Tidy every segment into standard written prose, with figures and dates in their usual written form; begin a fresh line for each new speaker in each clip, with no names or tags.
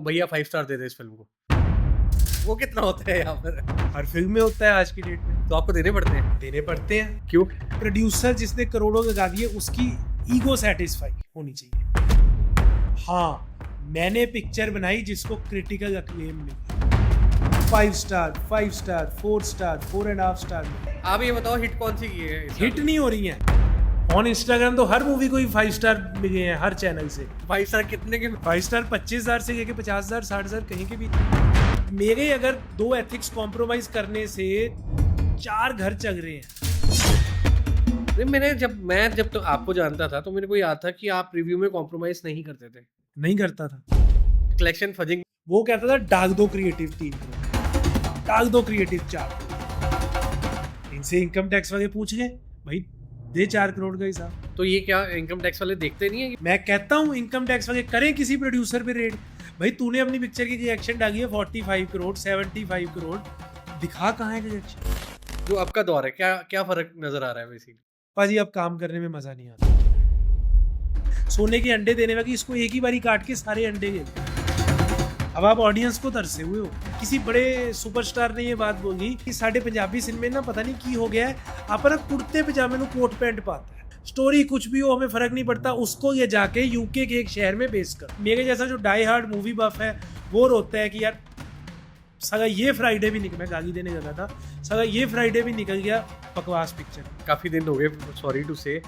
भैया 5 स्टार दे दे इस फिल्म को। वो कितना होता है यहाँ पर?
हर फिल्म में होता है आज की डेट में।
तो आपको देने पड़ते हैं?
देने पड़ते हैं।
क्यों?
प्रोड्यूसर जिसने करोड़ों लगा दिए उसकी ईगो सेटिस्फाई होनी चाहिए। हाँ, मैंने पिक्चर बनाई जिसको क्रिटिकल अक्लेम मिली, 5 स्टार, 5 स्टार, 4 स्टार, 4.5 स्टार।
आप ये बताओ हिट कौन सी की है इस साल?
हिट नहीं हो रही है। ऑन इंस्टाग्राम तो हर मूवी को ही 5 स्टार मिले हैं, हर चैनल से।
5 स्टार कितने के?
5 स्टार 25,000 से लेके 50,000, 60,000 कहीं के भी। मेरे अगर 2 एथिक्स कॉम्प्रोमाइज करने से 4 घर चल रहे हैं।
मैं जब तो आपको जानता था तो मेरे को याद था कि आप रिव्यू में कॉम्प्रोमाइज नहीं करते थे।
नहीं करता था।
कलेक्शन फजिंग
वो कहता था डाल दो क्रिएटिव 3 करोड़, डाल दो क्रिएटिव 4 करोड़। इनसे इनकम टैक्स वाले पूछ गए, भाई दे 4 करोड़ का हिसाब।
तो ये क्या इनकम टैक्स वाले देखते नहीं है?
मैं कहता हूँ इनकम टैक्स वाले करें किसी प्रोड्यूसर पे रेड। भाई तूने अपनी पिक्चर की रिएक्शन डाली है 45 करोड़, 75 करोड़, दिखा कहाँ है रिएक्शन?
जो आपका दौर है, क्या क्या फर्क नजर आ रहा है बेसिकली?
पाजी अब काम करने में मजा नहीं आता। सोने के अंडे देने वाली इसको एक ही बारी काट के सारे अंडे गिर। अब आप ऑडियंस को तरसे हुए हो। किसी बड़े सुपरस्टार ने ये बात बोली कि साडे पंजाबी सिनेमे ना पता नहीं की हो गया है, आप ना कुर्ते पजामे नु कोट पैंट पाता है, स्टोरी कुछ भी हो हमें फर्क नहीं पड़ता, उसको ये जाके यूके के एक शहर में बेस कर। मेरे जैसा जो डाई हार्ड मूवी बफ है वो रोता है कि यार सगा ये फ्राइडे भी निकल, मैं गाली देने लगा था, सगा ये फ्राइडे भी निकल गया बकवास पिक्चर।
काफी दिन हो गए, सॉरी टू से,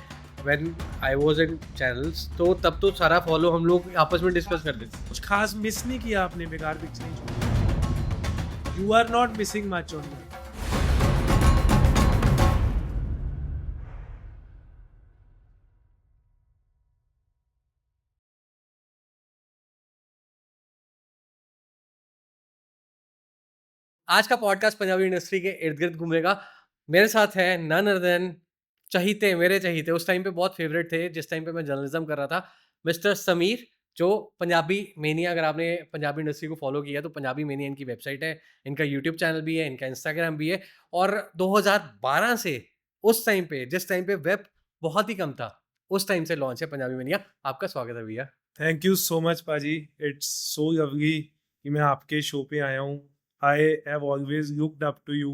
when I was in channels, तो तब तो सारा फॉलो हम लोग आपस में डिस्कस करते थे।
कुछ खास मिस नहीं किया आपने, बेकार पिक्चर नहीं छोड़ी। You are not missing much on me.
आज का पॉडकास्ट पंजाबी इंडस्ट्री के इर्द गिर्द घूमेगा। मेरे साथ है नन अदर देन चहीते, मेरे चहीते, उस टाइम पे बहुत फेवरेट थे जिस टाइम पे मैं जर्नलिज्म कर रहा था, मिस्टर समीर, जो पंजाबी मेनिया, अगर आपने पंजाबी इंडस्ट्री को फॉलो किया तो पंजाबी मेनिया इनकी वेबसाइट है, इनका यूट्यूब चैनल भी है, इनका इंस्टाग्राम भी है। और 2012 से उस टाइम पे, जिस टाइम पे वेब बहुत ही कम था, उस टाइम से लॉन्च है पंजाबी मेनिया। आपका स्वागत है भैया।
Thank you so much paaji, it's so lovely कि मैं आपके शो पे आया हूँ। I have always looked up to you,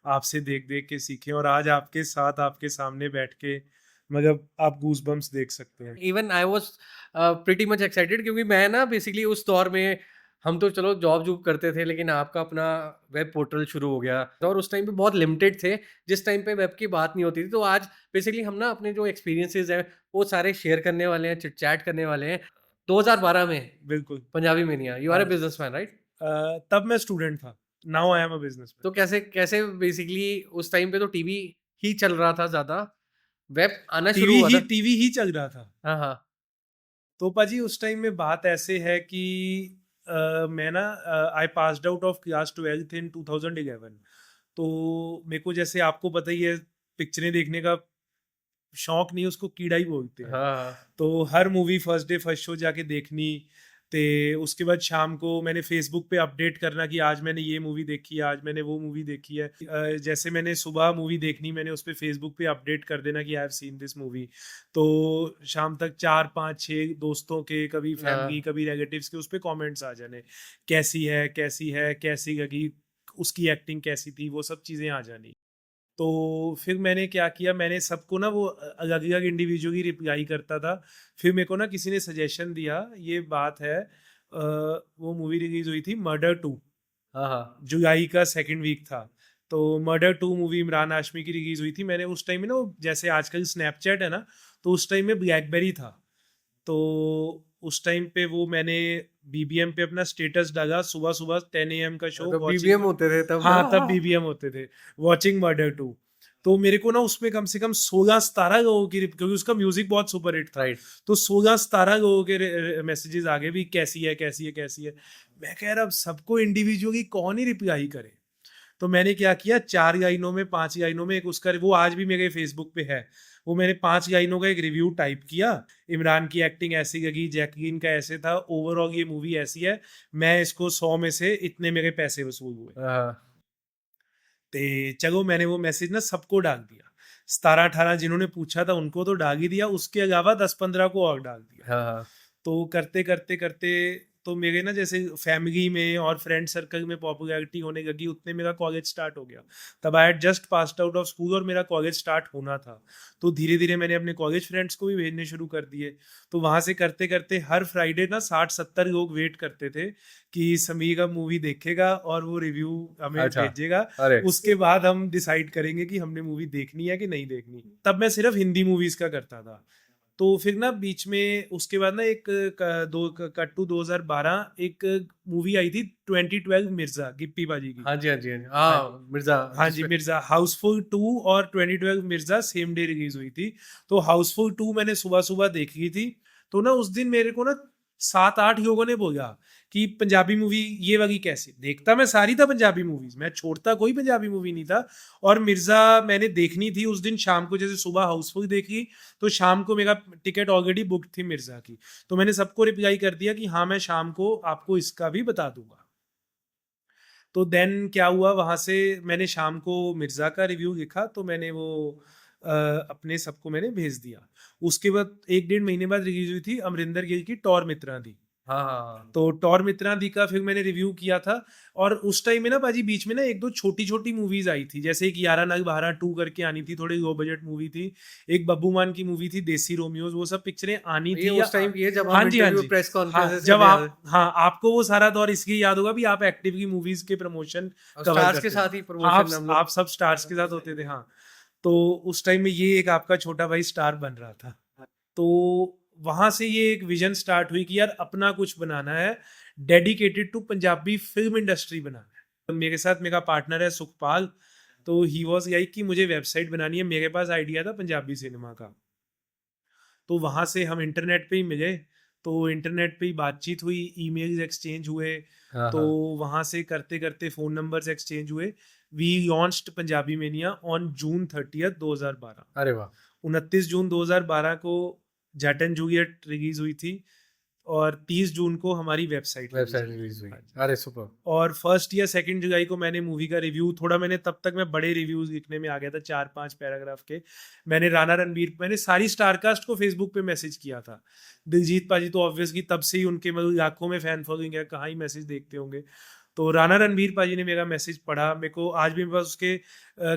आपसे देख देख के सीखे, और आज आपके साथ आपके सामने बैठ के मतलब आप गूज बम्स देख सकते हैं।
Even I was pretty much excited, क्योंकि मैं ना बेसिकली उस दौर में, हम तो चलो जॉब जूब करते थे, लेकिन आपका अपना वेब पोर्टल शुरू हो गया और उस टाइम पे बहुत लिमिटेड थे, जिस टाइम पे वेब की बात नहीं होती थी। तो आज बेसिकली हम ना अपने जो एक्सपीरियंसेस हैं वो सारे शेयर करने वाले हैं, चिट चैट करने वाले हैं। 2012 में
बिल्कुल।
Punjabi Mania, you are a businessman right?
तब मैं स्टूडेंट था, now I am a business.
तो कैसे कैसे बेसिकली उस टाइम पे तो टीवी ही चल रहा था ज्यादा, वेब आना शुरू हुआ था।
टीवी ही चल रहा था।
हाँ हाँ।
तो पाजी उस टाइम में बात ऐसे है कि मैं ना I passed out of class 12th इन 2011। तो मेरे को, जैसे आपको पता ही है, पिक्चरें देखने का शौक नहीं, उसको कीड़ा ही बोलते हैं।
हाँ।
तो हर movie first day first show जाके देखनी, ते उसके बाद शाम को मैंने फेसबुक पे अपडेट करना कि आज मैंने ये मूवी देखी है, आज मैंने वो मूवी देखी है। जैसे मैंने सुबह मूवी देखनी, मैंने उस पर फेसबुक पे अपडेट कर देना कि I have seen this movie. तो शाम तक 4 5 6 दोस्तों के, कभी फैमिली कभी रिलेटिव्स के, उस पर कॉमेंट्स आ जाने, कैसी है कैसी है, कैसी लगी, उसकी एक्टिंग कैसी थी, वो सब चीज़ें आ जानी। तो फिर मैंने क्या किया, मैंने सबको ना वो अलग अलग इंडिविजुअली रिप्लाई करता था। फिर मेरे को ना किसी ने सजेशन दिया, ये बात है वो मूवी रिलीज हुई थी मर्डर 2,
हाँ हाँ।
जुलाई का 2nd वीक था। तो मर्डर 2 मूवी इमरान हाशमी की रिलीज हुई थी। मैंने उस टाइम में ना, जैसे आजकल स्नैपचैट है ना, तो उस टाइम में ब्लैकबेरी था। तो उस टाइम पे वो मैंने बीबीएम पे अपना स्टेटस डाला, सुबह सुबह 10 AM का शो।
तो बीबीएम होते थे तब?
हाँ, तब बीबीएम होते थे, वॉचिंग मर्डर 2। तो मेरे को ना उसमें कम से कम 16-17 लोगों की, क्योंकि उसका म्यूजिक बहुत सुपर हिट था,
राइट।
तो 16-17 लोगों के मैसेजेस आ गए भी, कैसी है कैसी है कैसी है। मैं कह रहा अब सबको इंडिविजुअली कौन ही रिप्लाई करे। तो मैंने क्या किया, 4 लाइनों में 5 लाइनों में एक उसका, वो आज भी मेरे फेसबुक पे है, वो मैंने 5 लाइनों का एक रिव्यू टाइप किया। इमरान की एक्टिंग ऐसी लगी, जैकलीन का ऐसे था, ओवरऑल ये मूवी ऐसी है, मैं इसको 100 में से इतने मेरे पैसे वसूल हुए। तो चलो मैंने वो मैसेज ना सबको डाल दिया, 17-18 जिन्होंने पूछा था उनको तो डाल ही दिया, उसके अलावा 10-15 को और डाल दिया।
हाँ।
तो करते करते करते तो मेरे ना जैसे फैमिली में और फ्रेंड सर्कल में पॉपुलैरिटी होने लगी, उतने मेरा कॉलेज स्टार्ट हो गया। तब I had just passed out of school और मेरा कॉलेज स्टार्ट होना था। तो धीरे-धीरे मैंने अपने कॉलेज फ्रेंड्स को भी भेजने शुरू कर दिए। तो वहाँ से करते-करते हर फ्राइडे ना 60-70 लोग वेट करते थे कि समीर अब मूवी देखेगा और वो रिव्यू हमें
अच्छा।
भेजेगा।
अरे!
उसके बाद हम डिसाइड करेंगे कि हमने मूवी देखनी है कि नहीं देखनी। तब मैं सिर्फ़ हिंदी मूवीज़ का करता था। तो फिर ना बीच में उसके बाद ना एक कट टू 2012 एक मूवी आई थी 2012 मिर्ज़ा, गिप्पी बाजी की।
हाँ जी, हाँ जी, हाँ जी।
हाँ,
हाँ, मिर्ज़ा
हाँ जी,
जिसमें
मिर्ज़ा हाउसफुल 2 और 2012 मिर्ज़ा सेम डे रिलीज़ हुई थी। तो हाउसफुल 2 मैंने सुबह-सुबह देखी थी। तो ना उस दिन मेरे को ना 7-8 लोगों ने बोला कि पंजाबी मूवी ये वाली कैसी? देखता मैं सारी था पंजाबी मूवीज़, मैं छोड़ता कोई पंजाबी मूवी नहीं था। और मिर्ज़ा मैंने देखनी थी उस दिन शाम को, जैसे सुबह हाउसफुल देखी, तो शाम को मेरा टिकट ऑलरेडी बुक थी मिर्ज़ा की। तो मैंने सबको रिप्लाई कर दिया कि हाँ, मैं शाम को आपको इसका भी बता दूँगा। तो देन क्या हुआ, वहाँ से मैंने शाम को मिर्ज़ा का रिव्यू लिखा, तो मैंने वो अपने सबको मैंने भेज दिया। उसके बाद 1 डेढ़ महीने बाद रिलीज़ हुई थी अमरिंदर गिल की टॉर मित्रांदी।
हाँ, हाँ, हाँ।
तो टॉर मित्रांदी का फिर मैंने रिव्यू किया था। और उस टाइम में ना पाजी बीच में ना 1-2 छोटी-छोटी मूवीज़ आई थी। जैसे एक यारा नग बहारा 2 करके आनी थी, थोड़ी लो बजट मूवी थी। एक बब्बू मान की मूवी थी देसी रोमियोज, वो सब पिक्चरें आनी
ये
थी या
उस टाइम ये जब
हाँ
हम
जी, हाँ
इंटरव्यू
जी।
प्रेस
हाँ,
कॉन्फ्रेंसेस
जब
करने
आप
जाते
हाँ, आपको वो सारा दौर इसलिए याद होगा भी आप एक्टिवली मूवीज़ के प्रमोशन
और
कवर
स्टार्स के
करते थे।
साथ ही
हाँ,
प्रमोशन हम लोग
आप सब स्टार्स के साथ होते थे, हाँ। तो उस टाइम में ये एक आपका छोटा भाई स्टार बन रहा था। तो वहाँ से ये एक विज़न स्टार्ट हुई कि यार अपना कुछ बनाना है, dedicated to Punjabi film industry बनाना है। तो मेरे साथ मेरा पार्टनर है सुखपाल, तो ही वाज़ लाइक कि मुझे वेबसाइट बनानी है, मेरे पास आइडिया था पंजाबी सिनेमा का। तो वहाँ से हम इंटरनेट पे ही मिले, तो इंटरनेट पे ही बातचीत हुई, ईमेल्स एक्सचेंज हुए,
हाँ,
तो
हाँ।
वहाँ से करते-करते फ़ोन नंबर्स एक्सचेंज हुए। We launched Punjabi Mania on June 30th 2012।
अरे वाह!
29 जून 2012 को जाट एंड जूलियट रिलीज़ हुई थी और 30 जून को हमारी वेबसाइट रिलीज़
वेबसाइट
हुई थी।
रिलीज़ हुई।
हाँ जी।
अरे सुपर्ब!
और 1 या 2 जुलाई को मैंने मूवी का रिव्यू थोड़ा मैंने तब तक मैं बड़े रिव्यूज़ लिखने में आ गया था 4-5 पैराग्राफ के। मैंने राणा रणबीर मैंने सारी स्टारकास्ट को फ़ेसबुक पे मैसेज किया था। दिलजीत पाजी तो ऑब्वियसली तब से ही उनके मतलब लाखों में फैन फॉलोइंग है, कहाँ ही मैसेज देखते होंगे। तो राणा रणबीर पाजी ने मेरा मैसेज पढ़ा, मेरे को आज भी मेरे पास उसके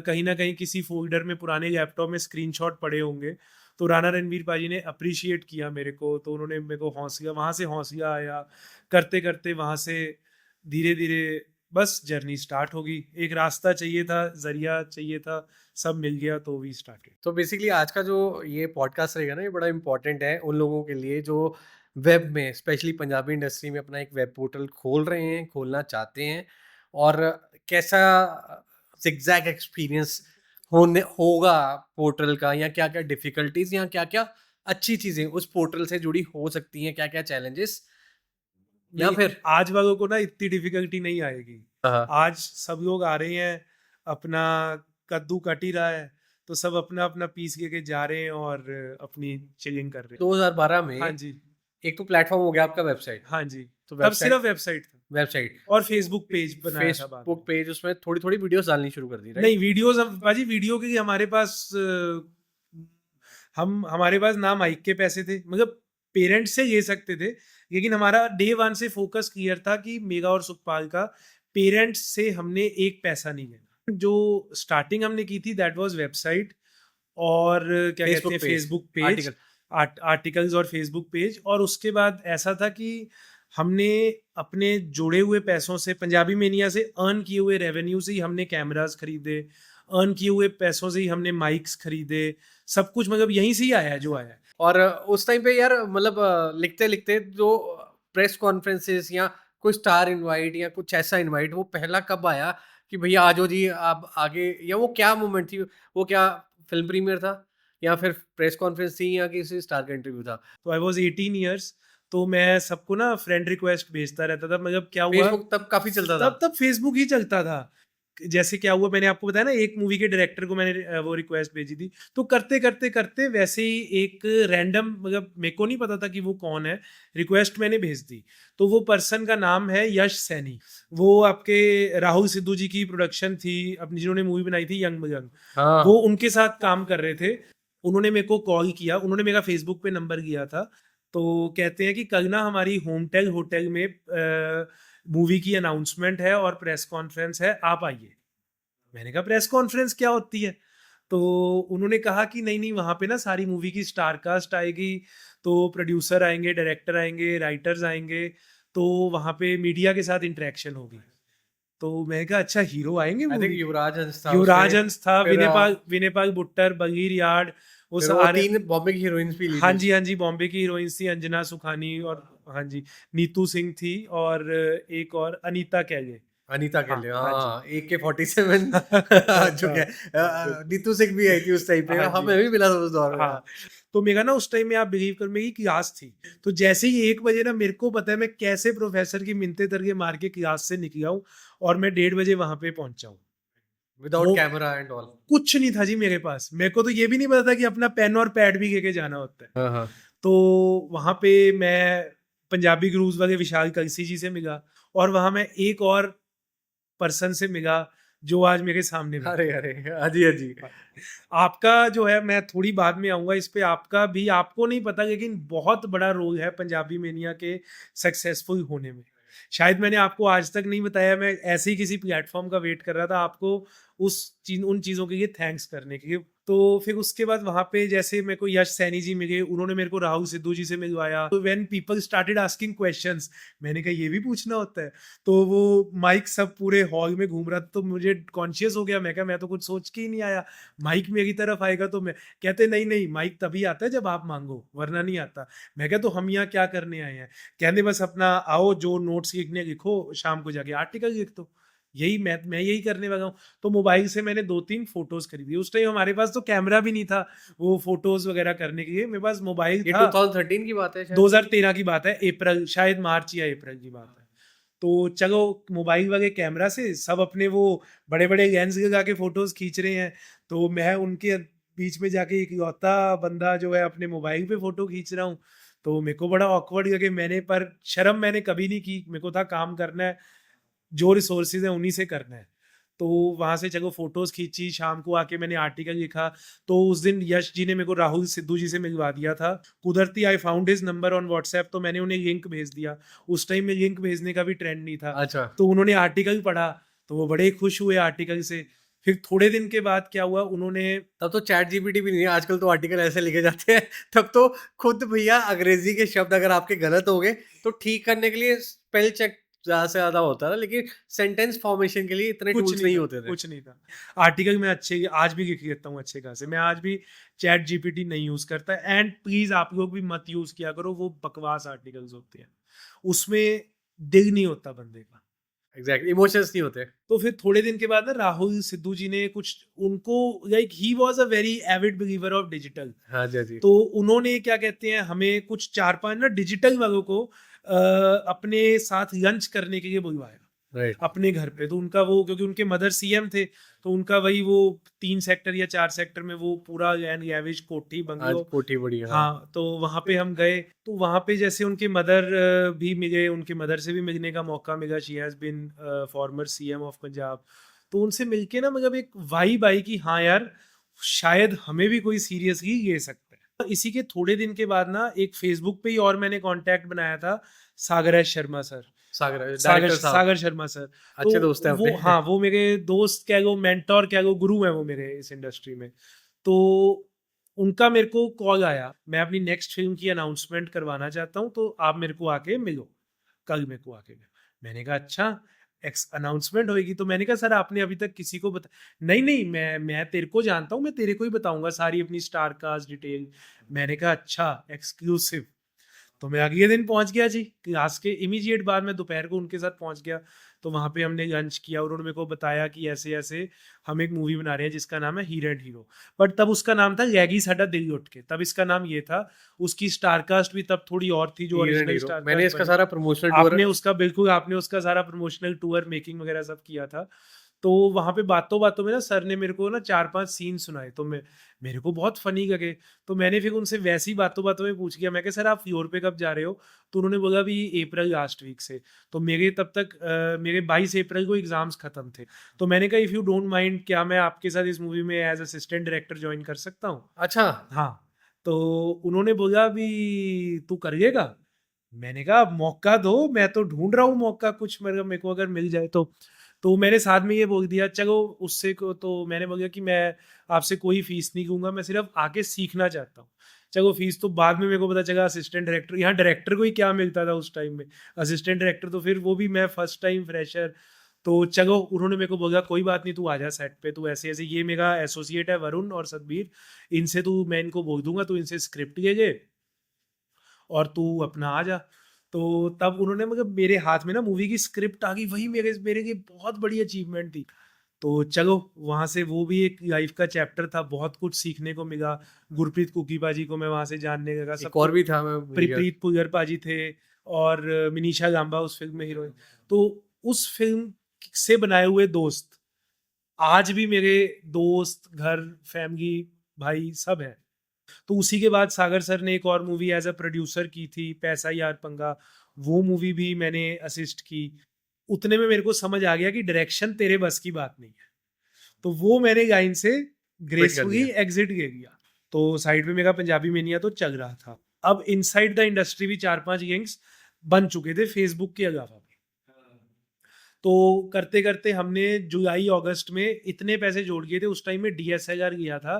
कहीं न कहीं किसी फ़ोल्डर में पुराने लैपटॉप में स्क्रीनशॉट पड़े होंगे। तो राणा रणबीर पाजी ने एप्रिशिएट किया मेरे को, तो उन्होंने मेरे को हौसला वहाँ से हौसला आया। करते-करते वहाँ से धीरे-धीरे बस जर्नी स्टार्ट होगी। एक रास्ता चाहिए था, ज़रिया चाहिए था, सब मिल गया तो वी स्टार्टेड।
तो बेसिकली आज का जो ये पॉडकास्ट रहेगा ना, ये बड़ा इम्पोर्टेंट है उन लोगों के लिए जो वेब में स्पेशली पंजाबी इंडस्ट्री में अपना एक वेब पोर्टल खोल रहे हैं, खोलना चाहते हैं और कैसा ज़िगज़ैग एक्सपीरियंस होने होगा पोर्टल का या क्या-क्या डिफ़िकल्टीज़ या क्या-क्या अच्छी चीज़ें उस पोर्टल से जुड़ी हो सकती हैं, क्या-क्या चैलेंजेस या
नहीं,
फिर
आज वालों को ना इतनी डिफ़िकल्टी नहीं आएगी।
हाँ, हाँ,
आज सब लोग आ रहे हैं, अपना कद्दू कट ही रहा है, तो सब अपना-अपना पीस लेके जा रहे हैं और अपनी चिलिंग कर रहे हैं।
2012
हाँ
में
जी,
एक तो प्लेटफ़ॉर्म हो गया आपका वेबसाइट,
हाँ जी।
तो
तब
वेबसाइट
सिर्फ़ वेबसाइट था
वेबसाइट,
और फ़ेसबुक पेज बनाया था बाद
फेसबुक
में।
पेज उसमें थोड़ी-थोड़ी वीडियोज़ डालनी शुरू कर दी, राइट?
नहीं, वीडियोज़ अब पाजी वीडियो के लिए हमारे पास हम हमारे पास ना माइक के पैसे थे, मतलब पेरेंट्स से ले सकते थे, लेकिन हमारा डे 1 से फ़ोकस क्लियर था कि मेरा और सुखपाल का पेरेंट्स से हमने एक पैसा नहीं लेना। जो स्टार्टिंग हमने की थी दैट वाज़ वेबसाइट और क्या कहते
फेसबुक
हैं
page,
Facebook page,
article.
Articles और फ़ेसबुक पेज। और उसके बाद ऐसा था कि हमने अपने जुड़े हुए पैसों से पंजाबी मेनिया से अर्न किए हुए रेवेन्यू से ही हमने कैमरास खरीदे, अर्न किए हुए पैसों से ही हमने माइक्स खरीदे, सब कुछ मतलब यहीं से ही आया है जो आया है।
और उस टाइम पे यार मतलब लिखते-लिखते जो प्रेस कॉन्फ्रेंसेस या कोई स्टार इनवाइट या कुछ ऐसा इनवाइट वो पहला कब आया कि भैया आ जाओ जी आप आगे या वो क्या मोमेंट थी? वो क्या फ़िल्म प्रीमियर था या फिर प्रेस कॉन्फ्रेंस थी या किसी स्टार का इंटरव्यू था?
तो आई वाज़ 18 इयर्स, तो मैं सबको ना फ्रेंड रिक्वेस्ट भेजता रहता था। मतलब क्या हुआ,
फेसबुक तब काफ़ी चलता था।
तब फ़ेसबुक ही चलता था। जैसे क्या हुआ, मैंने आपको बताया ना एक मूवी के डायरेक्टर को मैंने वो रिक्वेस्ट भेजी थी। तो करते वैसे ही एक रैंडम, मतलब मेरे को नहीं पता था कि वो कौन है, रिक्वेस्ट मैंने भेज दी। तो वो पर्सन का नाम है यश सैनी। वो आपके राहुल सिद्धू जी की प्रोडक्शन थी अपनी, जिन्होंने मूवी बनाई थी यंग बजंग। वो
हाँ।
उनके साथ काम कर रहे थे। उन्होंने मेरे को कॉल किया, उन्होंने मेरा फ़ेसबुक पे नंबर लिया था। तो कहते हैं कि कल ना हमारी होमटेल होटल में मूवी की अनाउंसमेंट है और प्रेस कॉन्फ्रेंस है, आप आइए। मैंने कहा प्रेस कॉन्फ्रेंस क्या होती है? तो उन्होंने कहा कि नहीं नहीं, वहाँ पे ना सारी मूवी की स्टार कास्ट आएगी, तो प्रोड्यूसर आएंगे, डायरेक्टर आएंगे, राइटर्स आएंगे, तो वहाँ पे मीडिया के साथ इंटरेक्शन होगी। तो मैंने कहा अच्छा, हीरो आएंगे
आई थिंक
मूवी के?
युवराज हंस था
युवराज
उसमें,
हंस था,
फिर
विनय पाल बुट्टर, बगीर यार्ड, वो
फिर वो
सारे।
3 बॉम्बे की हीरोइंस भी ली
हाँ
थी।
जी, हाँ जी, बॉम्बे की हीरोइंस थी, अंजना सुखानी और हाँ जी, नीतू सिंह थी, और एक और अनीता कैले।
अनीता
हाँ,
केले,
हाँ जी।
हाँ, AK-47 जो
हाँ,
क्या नीतू सिंह भी आई थी उस टाइम पे,
हाँ जी।
हमें भी मिला था उस दौर में।
हाँ, तो मेरा ना उस टाइम में, आप बिलीव कर, मेरी क्लास थी। तो जैसे ही 1 बजे ना, मेरे को पता है मैं कैसे प्रोफेसर की मिन्नतें तरके मार के क्लास से निकला हूँ, और मैं 1:30 बजे वहाँ पे पहुँचा हूँ।
विदाउट
वो
कैमरा एंड ऑल।
कुछ नहीं था जी मेरे पास। मेरे को तो ये भी नहीं पता था कि अपना पेन और पैड भी लेके जाना होता है।
हाँ, हाँ।
तो वहाँ पे मैं पंजाबी गुरुज वाले विशाल कलसी जी से मिला, और वहाँ मैं एक और पर्सन से मिला जो आज मेरे सामने बैठे
अरे,
हैं।
अरे! हाँ जी, हाँ जी।
हाँ। आपका जो है, मैं थोड़ी बाद में आऊँगा इस पे, आपका भी, आपको नहीं पता लेकिन बहुत बड़ा रोल है पंजाबी मेनिया के सक्सेसफुल होने में। शायद मैंने आपको आज तक नहीं बताया, मैं ऐसे ही किसी प्लेटफ़ॉर्म का वेट कर रहा था आपको उन चीज़ों के लिए थैंक्स करने के लिए। तो फिर उसके बाद वहाँ पे जैसे मेरे को यश सैनी जी मिले, उन्होंने मेरे को राहुल सिद्धू जी से मिलवाया। तो when people started asking questions, मैंने कहा ये भी पूछना होता है? तो वो माइक सब पूरे हॉल में घूम रहा था, तो मुझे कॉन्शियस हो गया। मैं कहा मैं तो कुछ सोच के ही नहीं आया, माइक मेरी तरफ आएगा तो मैं। कहते नहीं नहीं, माइक तभी आता है जब आप मांगो, वरना नहीं आता। मैं कहा तो हम यहाँ क्या करने आए हैं? कहने बस अपना आओ, जो नोट्स लिखने लिखो, शाम को जाके आर्टिकल लिख दो। यही मैं यही करने वाला हूँ। तो मोबाइल से मैंने 2-3 फोटोज खरीदी। उस टाइम हमारे पास तो कैमरा भी नहीं था वो फोटोज वगैरह करने के लिए, मेरे पास मोबाइल
ये
था।
2013 की बात है शायद।
2013 की बात है, अप्रैल, शायद मार्च या अप्रैल की बात है। तो चलो, मोबाइल वाले कैमरा से सब अपने वो बड़े-बड़े लेंस लगा के फोटोज खींच रहे हैं, तो मैं उनके बीच में जाके इकलौता बंदा जो है अपने मोबाइल पे फोटो खींच रहा हूँ। तो मेरे को बड़ा ऑकवर्ड लगे, पर शर्म मैंने कभी नहीं की। मेरे को था काम करना है, जो रिसोर्सेज है उन्हीं से करना है। तो वहाँ से चलो फोटोज खींची, शाम को आके मैंने आर्टिकल लिखा। तो उस दिन यश जी ने मेरे को राहुल सिद्धू जी से मिलवा दिया था। कुदरती I found his number on WhatsApp, तो मैंने उन्हें लिंक भेज दिया। उस टाइम में लिंक भेजने का भी ट्रेंड नहीं था।
अच्छा।
तो उन्होंने आर्टिकल पढ़ा, तो वो बड़े खुश हुए आर्टिकल से। फिर थोड़े दिन के बाद क्या हुआ, उन्होंने
तब तो चैट जीपीटी भी नहीं है, आजकल तो आर्टिकल ऐसे लिखे जाते हैं। तब तो खुद भैया अंग्रेजी के शब्द अगर आपके गलत हो गए, तो ठीक करने के लिए स्पेल चेक ज़्यादा से ज़्यादा होता था, लेकिन सेंटेंस फॉर्मेशन के लिए इतने
कुछ
टूल्स
नहीं
नहीं
था,
होते थे।
कुछ नहीं था। आर्टिकल मैं अच्छे आज भी लिख लेता हूँ अच्छे खासे। मैं आज भी चैट जीपीटी नहीं यूज़ करता, एंड प्लीज़ आप लोग भी मत यूज़ किया करो, वो बकवास आर्टिकल्स होते हैं। उसमें दिल नहीं होता बंदे का।
एग्ज़ैक्टली, इमोशंस नहीं होते।
तो फिर थोड़े दिन के बाद ना राहुल सिद्धू जी ने कुछ उनको, like he was a very Avid believer of digital.
हाँ जी, हाँ जी।
तो उन्होंने क्या कहते हैं, हमें कुछ 4-5 ना डिजिटल वालों को अपने साथ लंच करने के लिए बुलवाया
राइट।
अपने घर पे। तो उनका वो, क्योंकि उनके मदर सीएम थे, तो उनका वही वो 3 सेक्टर या 4 सेक्टर में वो पूरा लैंड लैविश कोठी
आज
बंगलो।
कोठी बड़ी, हाँ।
हाँ, तो वहाँ पे हम गए। तो वहाँ पे जैसे उनके मदर भी मिले, उनके मदर से भी मिलने का मौका मिला। She has been former CM of Punjab. तो उनसे मिलके ना मतलब एक वाइब आई कि हाँ यार, शायद हमें भी कोई सीरियसली ले सकता है। तो इसी के थोड़े दिन के बाद ना एक फेसबुक पे ही और मैंने कॉन्टैक्ट बनाया था, सागर S Sharma sir.
Sagar
Sagar
director साहब,
सागर शर्मा सर। तो
अच्छे दोस्त हैं
वो,
अपने।
हाँ, वो मेरे दोस्त कह लो, मेंटर कह लो, गुरु हैं वो मेरे इस इंडस्ट्री में। तो उनका मेरे को कॉल आया, मैं अपनी नेक्स्ट फ़िल्म की अनाउंसमेंट करवाना चाहता हूँ, तो आप मेरे को आके मिलो, कल मेरे को आके मिलो। मैंने कहा अच्छा, एक्स अनाउंसमेंट होएगी? तो मैंने कहा सर आपने अभी तक किसी को बता नहीं, नहीं, मैं तेरे को जानता हूँ, मैं तेरे को ही बताऊँगा सारी अपनी स्टार कास्ट डिटेल। मैंने कहा अच्छा, एक्सक्लूसिव। तो मैं अगले दिन पहुंच गया जी, क्लास के इमीडिएट बाद मैं दोपहर को उनके साथ पहुंच गया। तो वहाँ पे हमने लंच किया, और उन्होंने मेरे को बताया कि ऐसे ऐसे हम एक मूवी बना रहे हैं जिसका नाम है हीरो एंड हीरो। बट तब उसका नाम था लैगी साडा दिल उठ के, तब इसका नाम ये था। उसकी स्टार कास्ट भी तब थोड़ी और थी, जो
hero and
original
hero,
star
मैंने
कास्ट
इसका
बनी।
सारा प्रमोशनल टूर।
आपने उसका सारा प्रमोशनल टूर मेकिंग वगैरह सब किया था। तो वहाँ पे बातों बातों में ना सर ने मेरे को ना 4-5 सीन सुनाए, तो मेरे को बहुत फनी लगे। तो मैंने फिर उनसे वैसी बातों बातों में पूछ लिया, मैं कहा सर आप फ्लोर पे कब जा रहे हो? तो उन्होंने बोला अभी अप्रैल लास्ट वीक से। तो मेरे तब तक मेरे 22 अप्रैल को एग्जाम्स खत्म थे। तो मैंने कहा इफ़ यू डोंट माइंड, क्या मैं आपके साथ इस मूवी में एज असिस्टेंट डायरेक्टर ज्वाइन कर सकता हूँ?
अच्छा।
हाँ। तो उन्होंने बोला भी तू करिएगा? मैंने कहा मौका दो, मैं तो ढूँढ रहा हूँ मौका कुछ मेरे को अगर मिल जाए तो। तो मैंने साथ में ये बोल दिया चलो उससे को तो मैंने बोला कि मैं आपसे कोई फ़ीस नहीं लूँगा, मैं सिर्फ़ आके सीखना चाहता हूँ। चलो फ़ीस तो बाद में मेरे को पता चला असिस्टेंट डायरेक्टर, यहाँ डायरेक्टर को ही क्या मिलता था उस टाइम में। असिस्टेंट डायरेक्टर तो फिर वो भी मैं फर्स्ट टाइम फ्रेशर। तो चलो उन्होंने मेरे को बोला कोई बात नहीं तू आ जा सेट पे, तू ऐसे-ऐसे ये मेरा एसोसिएट है वरुण और सतबीर, इनसे तू मैं इनको बोल दूँगा तू इनसे स्क्रिप्ट ले ले और तू अपना आ जा। तो तब उन्होंने मतलब मेरे हाथ में ना मूवी की स्क्रिप्ट आ गई, वही मेरे मेरे लिए बहुत बड़ी अचीवमेंट थी। तो चलो वहाँ से वो भी एक लाइफ का चैप्टर था, बहुत कुछ सीखने को मिला। गुरप्रीत कुकी पाजी को मैं वहाँ से जानने लगा,
एक
सबको।
और भी था, मैं भूल गया।
प्रीत पुगर पाजी थे और मिनीषा लांबा उस फ़िल्म में हीरोइन। तो उस फ़िल्म से बनाए हुए दोस्त, आज भी मेरे दोस्त, घर, फैमिली, भाई सब हैं। तो उसी के बाद सागर सर ने एक और मूवी एज़ अ प्रोड्यूसर की थी, पैसा यार पंगा, वो मूवी भी मैंने असिस्ट की। उतने में मेरे को समझ आ गया कि डायरेक्शन तेरे बस की बात नहीं है। तो वो मैंने लाइन से
क्विट कर
ग्रेसफुली
दिया।
एग्ज़िट ले लिया। तो साइड में मेरा पंजाबी मेनिया तो चल रहा था। अब इनसाइड द इंडस्ट्री भी 4-5 गैंग्स बन चुके थे फेसबुक के अलावा भी। तो करते-करते हमने जुलाई-अगस्त में इतने पैसे जोड़ लिए थे, उस टाइम में डीएसएलआर लिया था।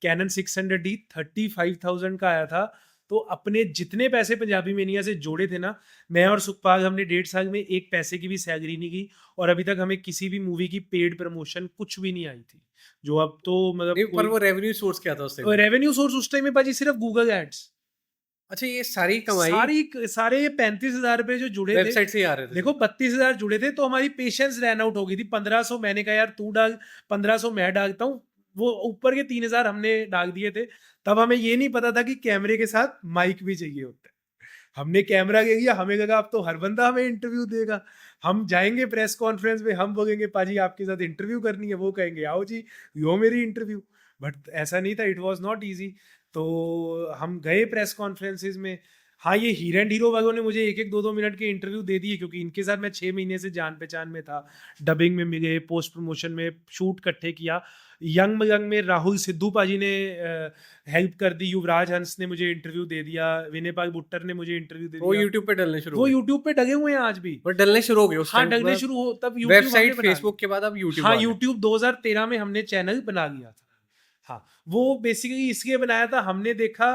कैनन 600D 35,000 का आया था। तो अपने जितने पैसे पंजाबी मेनिया से जोड़े थे ना, मैं और सुखपाल हमने 1.5 साल में एक पैसे की भी सैलरी नहीं की और अभी तक हमें किसी भी मूवी की पेड प्रमोशन कुछ भी नहीं आई थी। जो अब तो मतलब
नहीं, पर
कोई
वो रेवेन्यू सोर्स क्या था उस टाइम पे?
रेवेन्यू सोर्स उस टाइम में पाजी सिर्फ गूगल एड्स।
अच्छा, ये सारी कमाई
सारे 35,000 रुपए जो जुड़े थे,
वेबसाइट से ही आ रहे थे
देखो
सिर्फ?
32,000 जुड़े थे तो हमारी पेशेंस रन आउट हो गई थी। 1500 मैंने कहा यार तू डाल, 1500 मैं डालता हूँ, वो ऊपर के 3,000 हमने डाल दिए थे। तब हमें ये नहीं पता था कि कैमरे के साथ माइक भी चाहिए होता है। हमने कैमरा ले लिया, हमें लगा अब तो हर बंदा हमें इंटरव्यू देगा। हम जाएंगे प्रेस कॉन्फ्रेंस में, हम बोलेंगे पाजी आपके साथ इंटरव्यू करनी है, वो कहेंगे आओ जी यो मेरी इंटरव्यू। बट ऐसा नहीं था, इट वाज नॉट इजी। तो हम गए प्रेस कॉन्फ्रेंसेस में। हाँ, ये हीरो एंड हीरो वालों ने मुझे 1-1 2-2 मिनट के इंटरव्यू दे दिए क्योंकि इनके साथ मैं 6 महीने से जान पहचान में था। डबिंग में मिले, पोस्ट प्रमोशन में शूट इकट्ठे किया। यंग यंग में राहुल सिद्धू पाजी ने हेल्प कर दी, युवराज हंस ने मुझे इंटरव्यू दे दिया, विनय पाल बुट्टर ने मुझे इंटरव्यू दे
वो
दिया।
यूट्यूब पे डलने शुरू हो
वो
गए।
यूट्यूब पे डले हुए हैं आज भी।
वो डलने शुरू हो गए उस
हाँ,
टाइम
डलने
मतलब
शुरू हो तब यूट्यूब हमने
वेबसाइट
बना लिया।
फेसबुक के बाद अब यूट्यूब
हाँ,
आ गया।
यूट्यूब 2013 में हमने चैनल बना लिया था। हाँ, वो बेसिकली इसलिए बनाया था, हमने देखा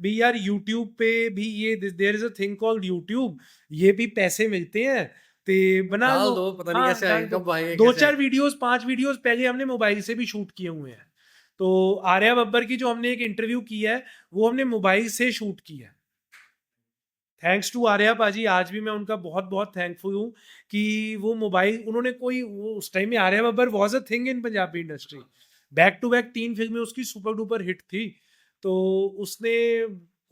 भी यार यूट्यूब पे भी ये there is a thing called YouTube, ये भी पैसे मिलते हैं, ते बना
डाल
लो।
दो, पता नहीं
हाँ,
कैसे
डाल
आएँगे,
दो।
कब आएँगे, कैसे
2-4
आएँगे।
वीडियोज़ 5 वीडियोज़ पहले हमने मोबाइल से भी शूट किए हुए हैं। तो आर्या बब्बर की जो हमने एक इंटरव्यू की है, वो हमने मोबाइल से शूट की है। थैंक्स टू आर्या पाजी, आज भी मैं उनका बहुत-बहुत थैंकफुल हूँ कि वो मोबाइल उन्होंने कोई वो उस टाइम में Arya Babbar was a thing in Punjabi industry. Back to back 3 फ़िल्में उसकी सुपर डुपर हिट थी। तो उसने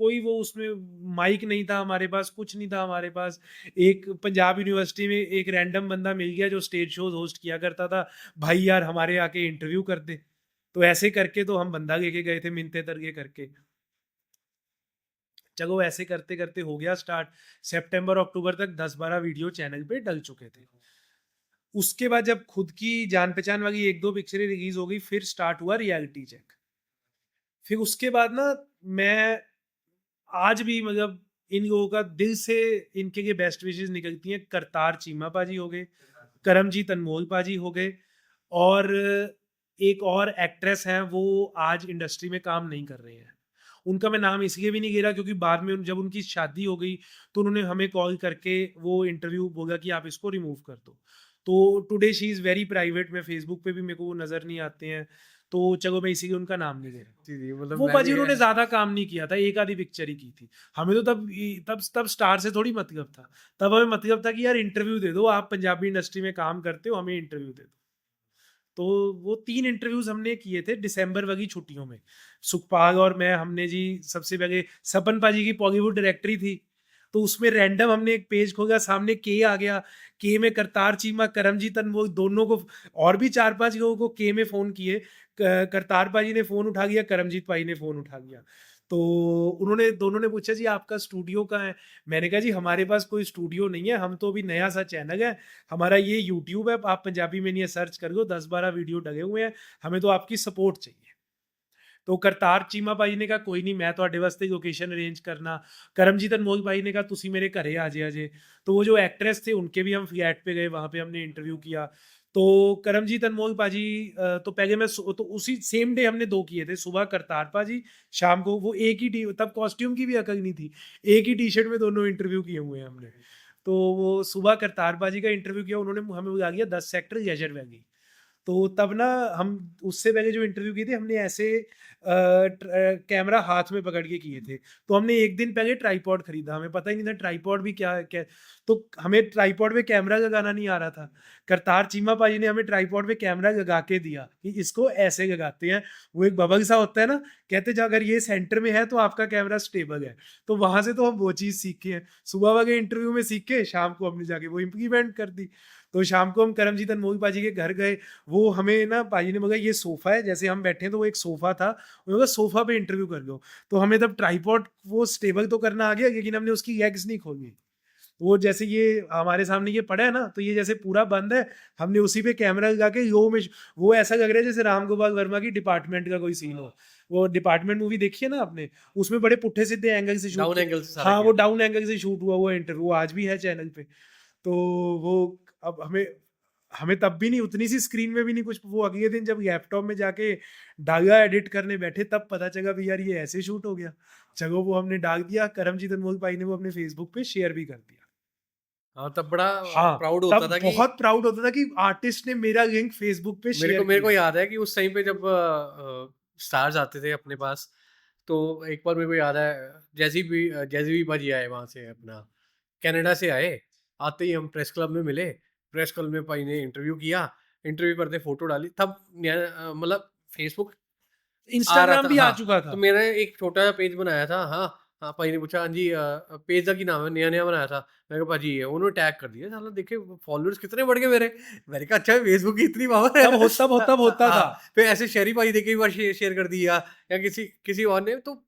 कोई वो उसमें माइक नहीं था हमारे पास, कुछ नहीं था हमारे पास। एक पंजाब यूनिवर्सिटी में एक रैंडम बंदा मिल गया जो स्टेज शोज़ होस्ट किया करता था, भाई यार हमारे आके इंटरव्यू कर दे। तो ऐसे करके तो हम बंदा लेके गए थे मिन्नतें तरगे करके। चलो ऐसे करते-करते हो गया स्टार्ट। सितंबर-अक्टूबर तक 10-12 वीडियो चैनल पे डल चुके थे। उसके बाद जब खुद की जान-पहचान वाली 1-2 पिक्चरें रिलीज़ हो गई, फिर स्टार्ट हुआ रियलिटी चेक। फिर उसके बाद ना मैं आज भी मतलब इन लोगों का दिल से इनके लिए बेस्ट विशेज़ निकलती हैं। करतार चीमा पाजी हो गए, करमजीत अनमोल पाजी हो गए और एक और एक्ट्रेस हैं, वो आज इंडस्ट्री में काम नहीं कर रहे हैं। उनका मैं नाम इसलिए भी नहीं ले रहा क्योंकि बाद में जब उनकी शादी हो गई तो उन्होंने हमें कॉल करके वो इंटरव्यू बोला कि आप इसको रिमूव कर दो। तो today she is very private, मैं फेसबुक पे भी मेरे को वो नज़र नहीं आते हैं। तो चलो मैं इसीलिए उनका नाम नहीं ले रहा।
जी, जी, मतलब
वो
मैं भी
पाजी उन्होंने ज़्यादा काम नहीं किया था, एक आधी पिक्चर ही की थी। हमें तो तब स्टार से थोड़ी मतलब था। तब हमें मतलब था कि यार इंटरव्यू दे दो, आप पंजाबी इंडस्ट्री में काम करते हो, हमें इंटरव्यू दे दो। तो वो 3 इंटरव्यूज़ हमने किए थे दिसंबर वाली छुट्टियों में। सुखपाल और मैं हमने जी सबसे पहले सपन पाजी की बॉलीवुड डायरेक्टरी थी। तो उसमें रैंडम हमने एक पेज खोला, सामने के आ गया। के में करतार चीमा, करमजीत अनमोल दोनों को और भी 4-5 लोगों को के में फ़ोन किए। करतार पाजी ने फ़ोन उठा लिया, करमजीत पाजी ने फ़ोन उठा लिया। तो उन्होंने दोनों ने पूछा जी आपका स्टूडियो कहाँ है? मैंने कहा जी हमारे पास कोई स्टूडियो नहीं है, हम तो अभी नया सा चैनल है। हमारा ये यूट्यूब है, आप पंजाबी में नहीं सर्च कर लो, 10-12 वीडियो डले हुए हैं, हमें तो आपकी सपोर्ट चाहिए। तो करतार चीमा भाई ने कहा कोई नहीं मैं ਤੁਹਾਡੇ ਵਾਸਤੇ लोकेशन अरेंज करना। करमजीत अनमोल भाई ने कहा तुसी मेरे घरे आ जाया जे। तो वो जो एक्ट्रेस थे उनके भी हम फ्लैट पे गए, वहाँ पे हमने इंटरव्यू किया। तो करमजीत अनमोल पाजी तो पहले तो उसी सेम डे हमने 2 किए थे, सुबह करतार पाजी, शाम को वो एक ही टी तब कॉस्ट्यूम की भी अकल नहीं थी, एक ही टी-शर्ट में दोनों इंटरव्यू किए हुए हैं हमने। तो वो सुबह करतार पाजी का इंटरव्यू किया, उन्होंने हमें बुला लिया 10 सेक्टर लेजर वैली। तो तब ना हम उससे पहले जो इंटरव्यू किए थे हमने ऐसे कैमरा हाथ में पकड़ के किए थे। तो हमने एक दिन पहले ट्राइपॉड खरीदा, हमें पता ही नहीं था ट्राइपॉड भी क्या क्या, तो हमें ट्राइपॉड पे कैमरा लगाना नहीं आ रहा था। करतार चीमा पाजी ने हमें ट्राइपॉड पे कैमरा लगा के दिया कि इसको ऐसे लगाते हैं। वो एक बबल सा होता है ना, कहते जो अगर ये सेंटर में है तो आपका कैमरा स्टेबल है। तो वहां से तो हम वो चीज़ सीखे हैं, सुबह वाले इंटरव्यू में सीख के शाम को हमने जाके वो इम्प्लीमेंट कर दी। तो शाम को हम करमजीत अनमोल पाजी के घर गए, वो हमें ना पाजी ने बोला ये सोफ़ा है, जैसे हम बैठे हैं तो वो एक सोफ़ा था, उन्होंने बोला सोफ़ा पे इंटरव्यू कर लो। तो हमें तब ट्राइपॉड वो स्टेबल तो करना आ गया, लेकिन हमने उसकी लेग्स नहीं खोली। वो जैसे ये हमारे सामने ये पड़ा है ना, तो ये जैसे पूरा बंद है, हमने उसी पे कैमरा लगा के लो में, वो ऐसा लग रहा है जैसे राम गोपाल वर्मा की डिपार्टमेंट का कोई सीन हो। वो डिपार्टमेंट मूवी देखी है ना आपने, उसमें बड़े पुट्ठे सीधे एंगल से शूट
डाउन
किया।
एंगल से सारा
हाँ, वो
किया।
डाउन एंगल से शूट हुआ वो इंटरव्यू आज भी है चैनल पे। तो वो अब हमें हमें तब भी नहीं, उतनी सी स्क्रीन में भी नहीं कुछ, वो अगले दिन जब लैपटॉप में जाके डागा एडिट करने बैठे तब पता चला भी यार ये ऐसे शूट हो गया। चलो वो हमने डाल दिया, करमजीत अनमोल भाई ने वो अपने फेसबुक पे शेयर भी कर दिया।
हाँ, तब बड़ा
हाँ,
प्राउड होता
तब
था कि
बहुत प्राउड होता था कि आर्टिस्ट ने मेरा लिंक फेसबुक पे शेयर
मेरे को
किया।
याद है कि उस टाइम पे जब स्टार्स आते थे अपने पास, तो एक बार मेरे को याद है जैज़ी भी भाजी आए वहाँ से अपना कनाडा से आए। आते ही हम प्रेस क्लब में मिले, प्रेस क्लब में भाई ने इंटरव्यू किया, इंटरव्यू करते फ़ोटो डाली, तब मतलब फ़ेसबुक आ रहा
इंस्टाग्राम
था,
भी आ
हाँ,
चुका
तो
था।
मैंने एक छोटा-सा पेज बनाया था, हाँ, हाँ, भाई ने पूछा, "हाँ जी पेज का की नाम है?" नया-नया बनाया था। मैंने कहा, "भाजी ये।" उन्होंने टैग कर दिया, साला देखे फॉलोअर्स कितने बढ़ गए मेरे। मैंने कहा, "अच्छा फेसबुक की इतनी पावर है।"
तब होता था।
हाँ, फिर ऐसे शेरी भाई ने कई बार शेयर कर दिया या किसी किसी और ने, तो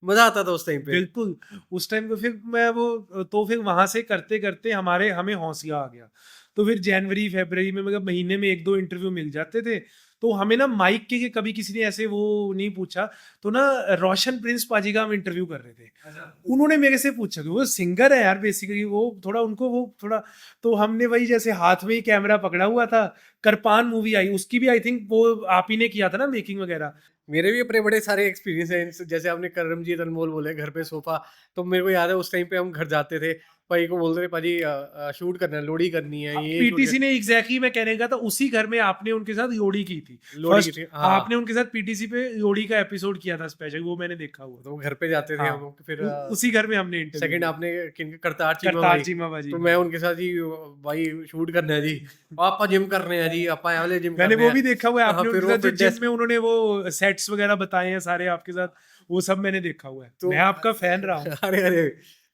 मज़ा आता था उस टाइम पे।
बिल्कुल, उस टाइम पे फिर मैं वो तो फिर वहाँ से करते-करते हमें हौसला आ गया। तो फिर जनवरी, फ़रवरी में मतलब महीने में 1-2 इंटरव्यू मिल जाते थे। तो हमें ना माइक के लिए कभी किसी ने ऐसे वो नहीं पूछा, तो ना रोशन प्रिंस पाजी का हम इंटरव्यू कर रहे थे। उन्होंने मेरे से पूछा कि वो सिंगर है यार बेसिकली, वो थोड़ा उनको वो थोड़ा, तो हमने वही जैसे हाथ में ही कैमरा पकड़ा हुआ था, करपान मूवी आई, उसकी भी आई थिंक वो आप ही ने किया था ना मेकिंग वगैरह।
मेरे भी अपने बड़े सारे एक्सपीरियंस हैं, जैसे आपने करमजीत अनमोल बोले घर पे सोफ़ा, तो मेरे को याद है उस टाइम पे हम घर जाते थे, भाई को बोलते थे, "पाजी शूट करना है, लोडी करनी है, ये शूट कर।"
पीटीसी ने एग्जैक्टली मैं कहने का था, उसी घर में आपने उनके साथ योड़ी की थी।
लोडी की
फर्स्ट
थी, हाँ।
आपने उनके साथ पीटीसी पे योड़ी का एपिसोड किया था स्पेशल, वो मैंने देखा हुआ।
तो घर पे जाते थे
हाँ,
हम लोग, फिर
उसी घर में हमने इंटरव्यू
सेकंड
किया।
आपने किनके, करतार चीमा
करतार
भाई,
चीमा बाजी,
तो मैं
हाँ।
उनके साथ ही भाई शूट करना है जी, पापा जिम कर रहे हैं जी, पापा ये वाले जिम कर
मैंने
रहे
वो
हैं।
भी देखा हुआ है,
हाँ,
आपने
फिर
उनके
वो
साथ जो जिम
फिटनेस,
में उन्होंने वो सेट्स वगैरह बताए हैं सारे आपके साथ, वो सब मैंने देखा हुआ है।
तो
मैं आपका फैन रहा हूँ।
अरे, अरे!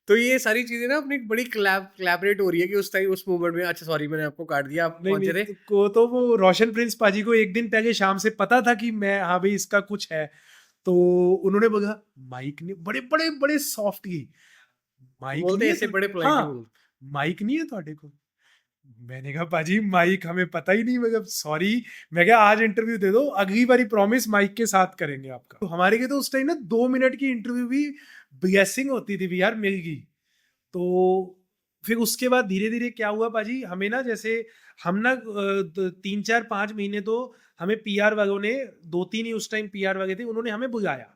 तो ये सारी चीज़ें ना अपनी बड़ी कोलैबोरेट हो रही है कि उस टाइम उस मोमेंट में, अच्छा सॉरी मैंने आपको काट दिया, आप
नहीं,
पहुँचे
नहीं,
थे?
तो वो रोशन प्रिंस पाजी को एक दिन पहले शाम से पता था कि मैं, हाँ भाई इसका कुछ है। तो उन्होंने बोला माइक नहीं, बड़े सॉफ्टली, माइक
बोलते
नहीं है
ऐसे
तो,
बड़े पोलाइटली
हाँ,
बोल।
माइक नहीं है ਤੁਹਾਡੇ को। मैंने कहा पाजी माइक हमें पता ही नहीं, मतलब सॉरी। मैं क्या आज इंटरव्यू दे दो, अगली बारी प्रॉमिस माइक के साथ करेंगे आपका। तो हमारे के तो उस टाइम ना 2 मिनट की इंटरव्यू भी ब्लेसिंग होती थी भी यार, मिल गई। तो फिर उसके बाद धीरे धीरे क्या हुआ पाजी, हमें ना जैसे हम ना 3 4 5 महीने तो हमें पीआर वालों ने, 2 3 ही उस टाइम पीआर वाले थे, उन्होंने हमें बुलाया,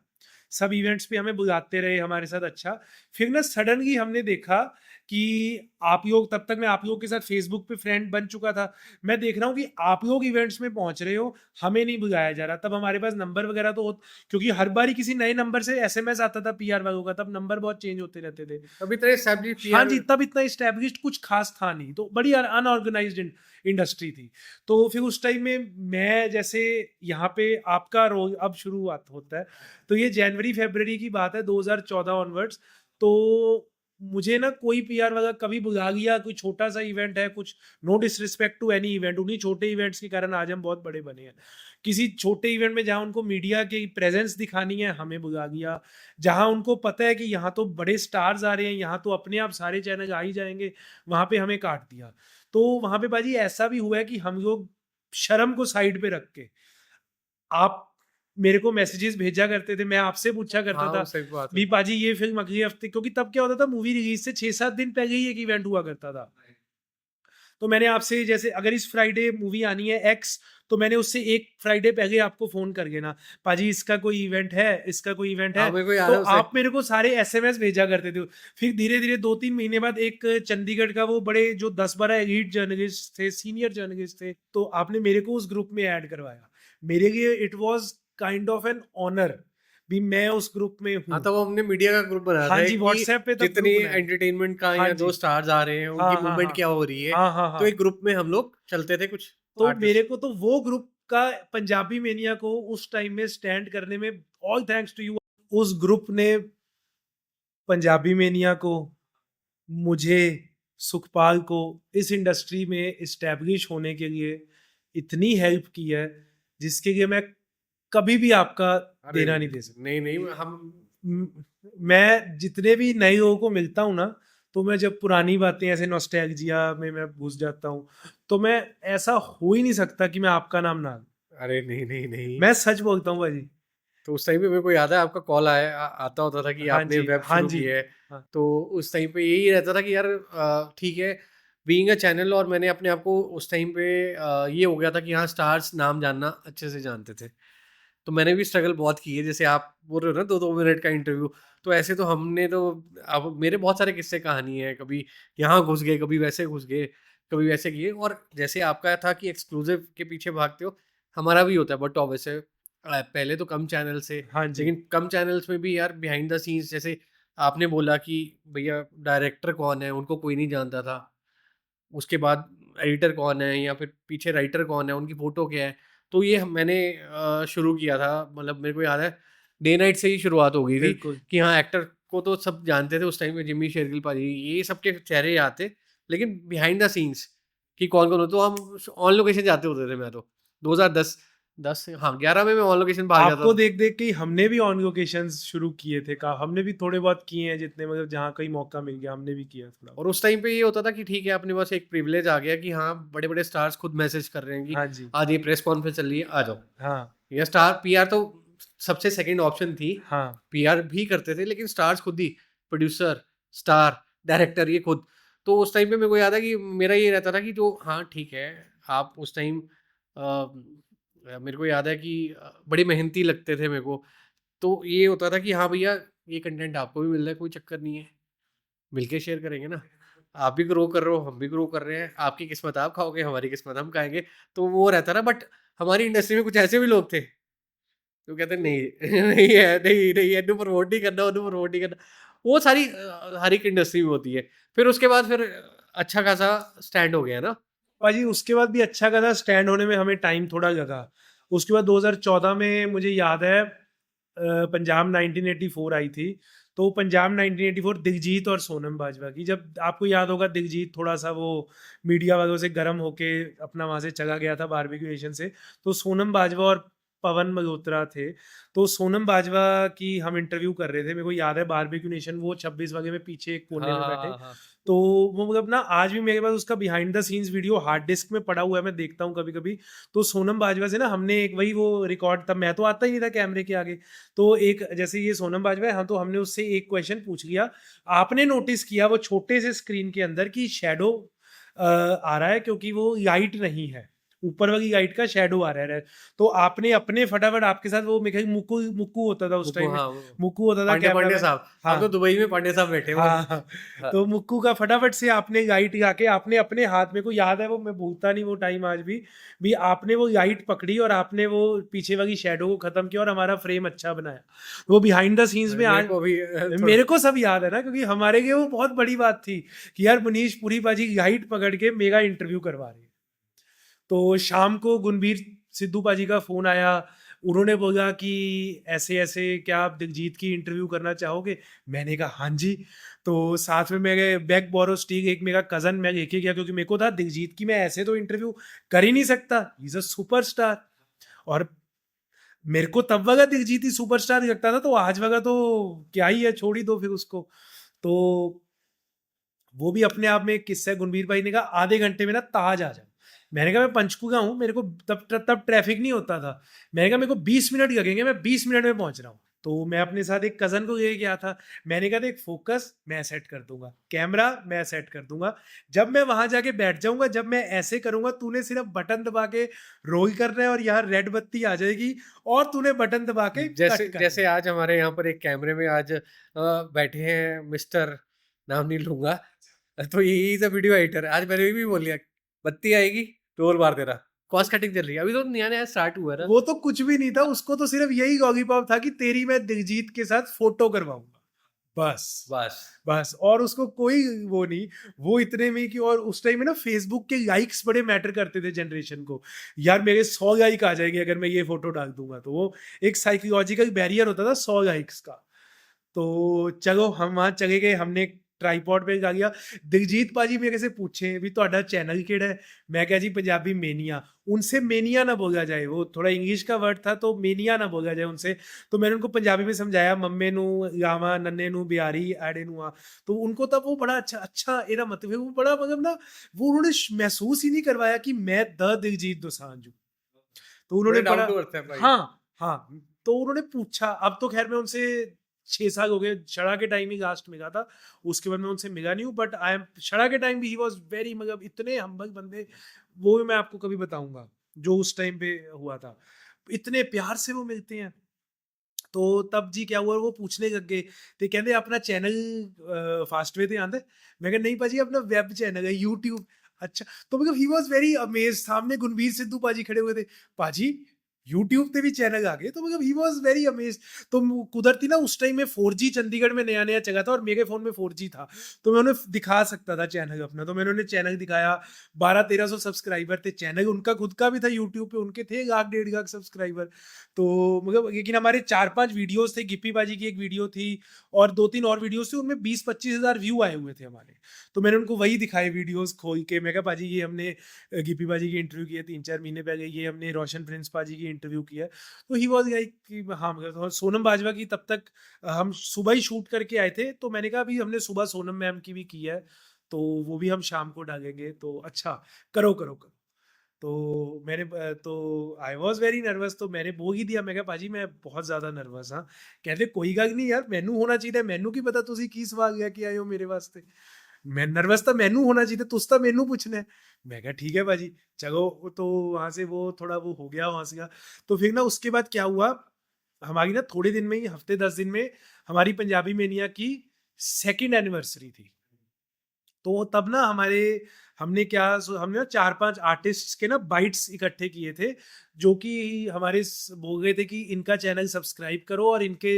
सब इवेंट्स पे हमें बुलाते रहे हमारे साथ। अच्छा, फिर ना सडनली हमने देखा कि आप लोग, तब तक मैं आप लोगों के साथ फेसबुक पे फ्रेंड बन चुका था, मैं देख रहा हूँ कि आप लोग इवेंट्स में पहुंच रहे हो, हमें नहीं बुलाया जा रहा। तब हमारे पास नंबर वगैरह तो क्योंकि हर बार ही किसी नए नंबर से एसएमएस आता था पीआर वालों का, तब नंबर बहुत चेंज होते रहते थे।
तब इतने एस्टेब्लिश
हाँ
पीआर।
जी, तब इतना इस्टेब्लिश्ड कुछ खास था नहीं, तो बड़ी अनऑर्गेनाइज्ड इंडस्ट्री थी। तो फिर उस टाइम में मैं जैसे, यहाँ पे आपका रोल अब शुरुआत होता है, तो ये जनवरी फरवरी की बात है 2014 ऑनवर्ड्स। तो मुझे ना कोई पीआर वाला कभी बुला लिया, कोई छोटा सा इवेंट है कुछ, no disrespect to any event, उन्हीं छोटे इवेंट्स के कारण आज हम बहुत बड़े बने हैं। किसी छोटे इवेंट में जहाँ उनको मीडिया की प्रेजेंस दिखानी है, हमें बुला लिया। जहाँ उनको पता है कि यहाँ तो बड़े स्टार्स आ रहे हैं, यहाँ तो अपने आप सारे चैनल आ ही जाएंगे, वहाँ पे हमें काट दिया। तो वहाँ पे बाजी ऐसा भी हुआ है कि हम लोग शर्म को साइड पे रख के, आप मेरे को मैसेजेस भेजा करते थे, मैं आपसे पूछा करता
हाँ,
था
वो सही बात है।
भी पाजी ये फिल्म अगले हफ्ते, क्योंकि तब क्या होता था मूवी रिलीज से 6-7 दिन पहले ही एक इवेंट हुआ करता था। तो मैंने आपसे, जैसे अगर इस फ्राइडे मूवी आनी है एक्स, तो मैंने उससे एक फ्राइडे पहले आपको फोन कर देना, पाजी इसका कोई इवेंट है, इसका कोई इवेंट
हाँ,
है।
मेरे को याद
तो
है उसे।
आप मेरे को सारे एसएमएस भेजा करते थे। फिर धीरे धीरे 2-3 महीने बाद एक चंडीगढ़ का वो बड़े जो 10-12 एलीट जर्नलिस्ट थे, सीनियर जर्नलिस्ट थे, तो आपने मेरे को उस ग्रुप में ऐड करवाया। मेरे लिए it was kind of an honour भी मैं उस ग्रुप में
हाँ,
हूँ।
तब हमने मीडिया का ग्रुप बनाया
हाँ
था
जी,
एक कि
व्हाट्सएप पे तब
जितनी
ग्रुप बनाया।
एंटरटेनमेंट का
हाँ
या जो
जी।
स्टार्स आ रहे हैं, उनकी
हाँ, हाँ,
मूवमेंट
हाँ।
क्या हो रही है,
हाँ, हाँ,
तो
हाँ।
एक ग्रुप में हम लोग चलते थे कुछ
तो मेरे
आर्टिस्ट।
को तो वो ग्रुप का पंजाबी मेनिया को उस टाइम में स्टैंड करने में ऑल थैंक्स टू यू। उस ग्रुप ने पंजाबी मेनिया को, मुझे, सुखपाल को इस इंडस्ट्री में इस्टेब्लिश होने के लिए इतनी हेल्प की है, जिसके लिए मैं कभी भी आपका
अरे
देना नहीं दे सकता।
नहीं, नहीं, हम
म- मैं जितने भी नए लोगों को मिलता हूँ ना, तो मैं जब पुरानी बातें ऐसे नॉस्टैल्जिया में मैं घुस जाता हूँ, तो मैं, ऐसा हो ही नहीं सकता कि मैं आपका नाम ना लूं।
अरे नहीं, नहीं, नहीं।
मैं सच बोलता हूँ भाजी।
तो उस टाइम पे मेरे को याद है आपका कॉल आता होता था कि
हाँ
आपने
जी,
वेब
हाँ
शुरू
जी।
की है।
हाँ,
तो उस टाइम पे यही रहता था कि यार ठीक है, बीइंग अ चैनल, और मैंने अपने आप को उस टाइम पे ये हो गया था कि हाँ, स्टार्स नाम जानना अच्छे से जानते थे। तो मैंने भी स्ट्रगल बहुत की है, जैसे आप बोल रहे हो ना 2-2 मिनट का इंटरव्यू, तो ऐसे तो हमने तो, अब मेरे बहुत सारे किस्से कहानी है, कभी यहाँ घुस गए, कभी वैसे घुस गए, कभी वैसे किए, और जैसे आपका था कि एक्सक्लूसिव के पीछे भागते हो, हमारा भी होता है, बट ऑब्वियसली पहले तो कम चैनल से,
हाँ जी।
लेकिन कम चैनल्स में भी यार बिहाइंड द सीन्स, जैसे आपने बोला कि भैया डायरेक्टर कौन है, उनको कोई नहीं जानता था। उसके बाद एडिटर कौन है या फिर पीछे राइटर कौन है, उनकी फ़ोटो क्या है। तो ये मैंने शुरू किया था, मतलब मेरे को याद है डे नाइट से ही शुरुआत हो गई थी
बिल्कुल।
कि हाँ, एक्टर को तो सब जानते थे उस टाइम पे, जिम्मी शेरगिल पाजी, ये सबके चेहरे याद थे। लेकिन बिहाइंड द सीन्स कि कौन-कौन हो, तो हम ऑन लोकेशन जाते होते थे मैं तो। 2010 10 हाँ, 11 में मैं ऑन लोकेशन भाग जाता
आपको
था।
देख देख के ही हमने भी ऑन लोकेशंस शुरू किए थे का, हमने भी थोड़े बहुत किए हैं, जितने मतलब जहाँ कहीं मौका मिल गया हमने भी किया थोड़ा।
और उस टाइम पे ये होता था कि ठीक है, अपने पास एक प्रिविलेज आ गया कि हाँ, बड़े-बड़े स्टार्स खुद मैसेज कर रहे हैं कि
हाँ जी।
आज ये प्रेस कॉन्फ्रेंस चल रही है, आ जाओ।
हाँ।
या स्टार पीआर तो सबसे सेकंड ऑप्शन थी।
हाँ।
पीआर भी करते थे, लेकिन स्टार्स खुद ही, प्रोड्यूसर, स्टार, डायरेक्टर, ये खुद। तो उस टाइम पे मेरे को याद है कि मेरा ये रहता था कि जो हाँ, ठीक है, आप उस टाइम मेरे को याद है कि बड़े मेहनती लगते थे मेरे को। तो ये होता था कि हाँ भैया, ये कंटेंट आपको भी मिल रहा है, कोई चक्कर नहीं है। मिलके शेयर करेंगे ना। आप भी ग्रो कर रहे हो, हम भी ग्रो कर रहे हैं। आपकी किस्मत आप खाओगे, हमारी किस्मत हम खाएँगे। तो वो रहता ना, बट हमारी इंडस्ट्री में कुछ ऐसे भी लोग थे, जो कहते नहीं नहीं है, नहीं, नहीं, इन्हू प्रमोट नहीं करना, उन्हू प्रमोट नहीं करना। वो सारी हर एक इंडस्ट्री में होती है। फिर उसके बाद फिर अच्छा खासा स्टैंड हो गया ना।
पाजी उसके बाद भी अच्छा खासा स्टैंड होने में हमें टाइम थोड़ा लगा। उसके बाद 2014 में मुझे याद है पंजाब 1984 आई थी। तो पंजाब 1984 दिलजीत और सोनम बाजवा की, जब आपको याद होगा दिलजीत थोड़ा सा वो मीडिया वालों से गर्म होके अपना वहाँ से चला गया था बारबेक्यू नेशन से, तो सोनम बाजवा और पवन मल्होत्रा थे। तो सोनम बाजवा की हम इंटरव्यू कर रहे थे, मेरे को याद है बारबेक्यू नेशन, वो 26 वागे में पीछे एक कोने
हाँ,
में
हाँ,
बैठे।
हाँ, हाँ।
तो वो मतलब ना आज भी मेरे पास उसका behind the scenes video hard disk में पड़ा हुआ है, मैं देखता हूँ कभी कभी। तो सोनम बाजवा से ना हमने एक वही वो रिकॉर्ड, तब मैं तो आता ही नहीं था कैमरे के आगे। तो एक जैसे ये सोनम बाजवा है, हाँ, तो हमने उससे एक क्वेश्चन पूछ लिया। आपने नोटिस किया वो छोटे से स्क्रीन के अंदर कि शेडो आ रहा है, क्योंकि वो लाइट नहीं है, ऊपर वाली लाइट का शेडो आ रहा है। तो आपने अपने फटाफट आपके साथ वो मेरे ख्याल मुक्कू मुक्कू होता था उस
मुक्कू,
टाइम में।
हाँ, वो
मुक्कू होता था
पांडे
कैमरा
पांडे
मैन।
साहब। अब तो
हाँ।
दुबई में पांडे साहब बैठे हुए हैं।
हाँ, हाँ।
हाँ।
तो मुक्कू का फटाफट से आपने लाइट आके आपने अपने हाथ, मेरे को याद है वो, मैं भूलता नहीं वो टाइम आज भी आपने वो लाइट पकड़ी और आपने वो पीछे वाली शेडो को खत्म किया और हमारा फ्रेम अच्छा बनाया। वो बिहाइंड द सीन्स में
मेरे
आज
को अभी थोड़ा
मेरे को सब याद है ना, क्योंकि हमारे लिए वो बहुत बड़ी बात थी कि यार मनीष पुरी बाजी लाइट पकड़ के मेगा इंटरव्यू करवा रहे हैं। तो शाम को गुनबीर सिद्धू पाजी का फ़ोन आया। उन्होंने बोला कि ऐसे-ऐसे क्या आप दिलजीत की इंटरव्यू करना चाहोगे? मैंने कहा हाँ जी। तो साथ में मेरे बैक बोरोस्टिक एक मेरा कज़न मैं लेके गया, क्योंकि मेरे को था दिलजीत की मैं ऐसे तो इंटरव्यू कर ही नहीं सकता। He is a superstar. और मेरे को तब वाला दिलजीत ही सुपरस्टार लगता था, तो आज वाला तो क्या ही है, छोड़ ही दो फिर उसको। तो वो भी अपने आप में एक किस्सा है। गुनबीर भाई ने कहा आधे घंटे में ना ताज आ जाओ। मैंने कहा मैं पंचकुला हूँ, मेरे को तब तब तब ट्रैफिक नहीं होता था। मैंने कहा मेरे को 20 मिनट लगेंगे, मैं 20 मिनट में पहुँच रहा हूँ। तो मैं अपने साथ एक कज़न को लेके गया था। मैंने कहा देख फ़ोकस मैं सेट कर दूँगा, कैमरा मैं सेट कर दूँगा। जब मैं वहाँ जाके बैठ जाऊँगा, जब मैं ऐसे करूँगा, तूने सिर्फ़ बटन दबा के रोल करना है और यहाँ रेड बत्ती आ जाएगी और तूने बटन दबा के
जैसे
कट करना
जैसे
है।
आज हमारे यहाँ पर एक कैमरे में आज बैठे हैं मिस्टर, नाम नहीं लूँगा, तो he is a video editor. आज मैंने भी बोल दिया, बत्ती आएगी, रोल मार देना। कॉस्ट कटिंग चल रही है। अभी तो नया-नया स्टार्ट हुआ है ना।
वो तो कुछ भी नहीं था, उसको तो सिर्फ़ यही लॉलीपॉप था कि तेरी मैं दिलजीत के साथ फ़ोटो करवाऊँगा। बस।
बस।
बस और उसको कोई वो नहीं, वो इतने में कि और उस टाइम में ना फ़ेसबुक के लाइक्स बड़े मैटर करते थे जनरेशन को। यार मेरे 100 लाइक आ जाएँगे अगर मैं ये फ़ोटो डाल दूँगा, तो वो एक साइकोलॉजिकल बैरियर होता था 100 लाइक्स का। तो चलो हम वहाँ चले गए, हमने ट्राइपॉड पे गा लिया। दिलजीत पाजी मेरे से पूछे भी ਤੁਹਾਡਾ चैनल केड़ा है? मैं कहा जी पंजाबी मेनिया। उनसे मेनिया ना बोला जाए, वो थोड़ा इंग्लिश का वर्ड था तो मेनिया ना बोला जाए उनसे। तो मैंने उनको पंजाबी में समझाया मम्मे नू लावा नन्ने नू बिहारी आड़े नू आ। तो उनको तब वो बड़ा अच्छा अच्छा एदा मतलब है, वो बड़ा मतलब ना वो उन्होंने महसूस ही नहीं करवाया कि मैं द दिलजीत दोसांझ हूँ। तो
बड़े
उन्होंने
डाउन
बड़ा
टू अर्थ है भाई।
हाँ, हाँ। तो उन्होंने पूछा, अब तो ख़ैर मैं उनसे 6 साल हो गए, शरा के टाइम ही लास्ट मिला था। उसके बाद मैं उनसे मिला नहीं हूँ, बट आई एम शरा के टाइम भी ही वाज़ वेरी मतलब इतने हम्बल बंदे, वो भी मैं आपको कभी बताऊँगा, जो उस टाइम पे हुआ था। इतने प्यार से वो मिलते हैं। तो तब जी क्या हुआ, वो पूछने लग गए ते कहंदे अपना चैनल फास्टवे ते आंदा है? मैं कहा नहीं पाजी अपना वेब चैनल है यूट्यूब। अच्छा, तो मतलब ही वाज़ वेरी अमेज़्ड, सामने गुरवीर सिद्धू पाजी खड़े हुए थे। पाजी यूट्यूब पे भी चैनल आ गए, तो मतलब ही वाज़ वेरी अमेज़्ड। तो कुदरती ना उस टाइम में 4G चंडीगढ़ में नया-नया चला था और मेरे फ़ोन में 4G था। तो मैं उन्हें दिखा सकता था चैनल अपना, तो मैंने उन्हें चैनल दिखाया। 1200-1300 सब्सक्राइबर थे, चैनल उनका खुद का भी था यूट्यूब पे, उनके थे लाख डेढ़ लाख सब्सक्राइबर। तो मतलब लेकिन हमारे 4-5 वीडियोज़ थे, गिप्पी बाजी की एक वीडियो थी और 2-3 और वीडियोज़ थे, उनमें 20-25 हज़ार व्यू आए हुए थे हमारे। तो मैंने उनको वही दिखाए वीडियोज़ खोल के, मैं कहा पाजी ये हमने गिप्पी बाजी की इंटरव्यू की है 3-4 महीने पहले, ये हमने रोशन प्रिंस पाजी की इंटरव्यू की है। तो ही वाज़ लाइक कि हाँ, मतलब और सोनम बाजवा की तब तक हम सुबह ही शूट करके आए थे, तो मैंने कहा अभी हमने सुबह सोनम मैम की भी की है, तो वो भी हम शाम को डालेंगे। तो अच्छा, करो, करो, करो। तो मैंने तो आई वाज़ वेरी नर्वस, तो मैंने बोल ही दिया, मैं कहा पाजी मैं बहुत ज़्यादा नर्वस हाँ। कहते कोई गल नहीं यार, मैनू होना चाहिए, मैनू की पता तुसी की सवाल लेके आए हो मेरे वास्ते। मैं नर्वस तो मैनू होना चाहिए, तुस तो मैनू पूछना है। मैं कहा ठीक है पाजी, चलो। तो वहाँ से वो थोड़ा वो हो गया वहाँ से का। तो फिर ना उसके बाद क्या हुआ, हमारी ना थोड़े दिन में ही, हफ्ते 10 दिन में हमारी पंजाबी मेनिया की 2nd एनिवर्सरी थी। तो तब ना हमने ना 4-5 आर्टिस्ट्स के ना बाइट्स इकट्ठे किए थे, जो कि हमारे बोल गए थे कि इनका चैनल सब्सक्राइब करो और इनके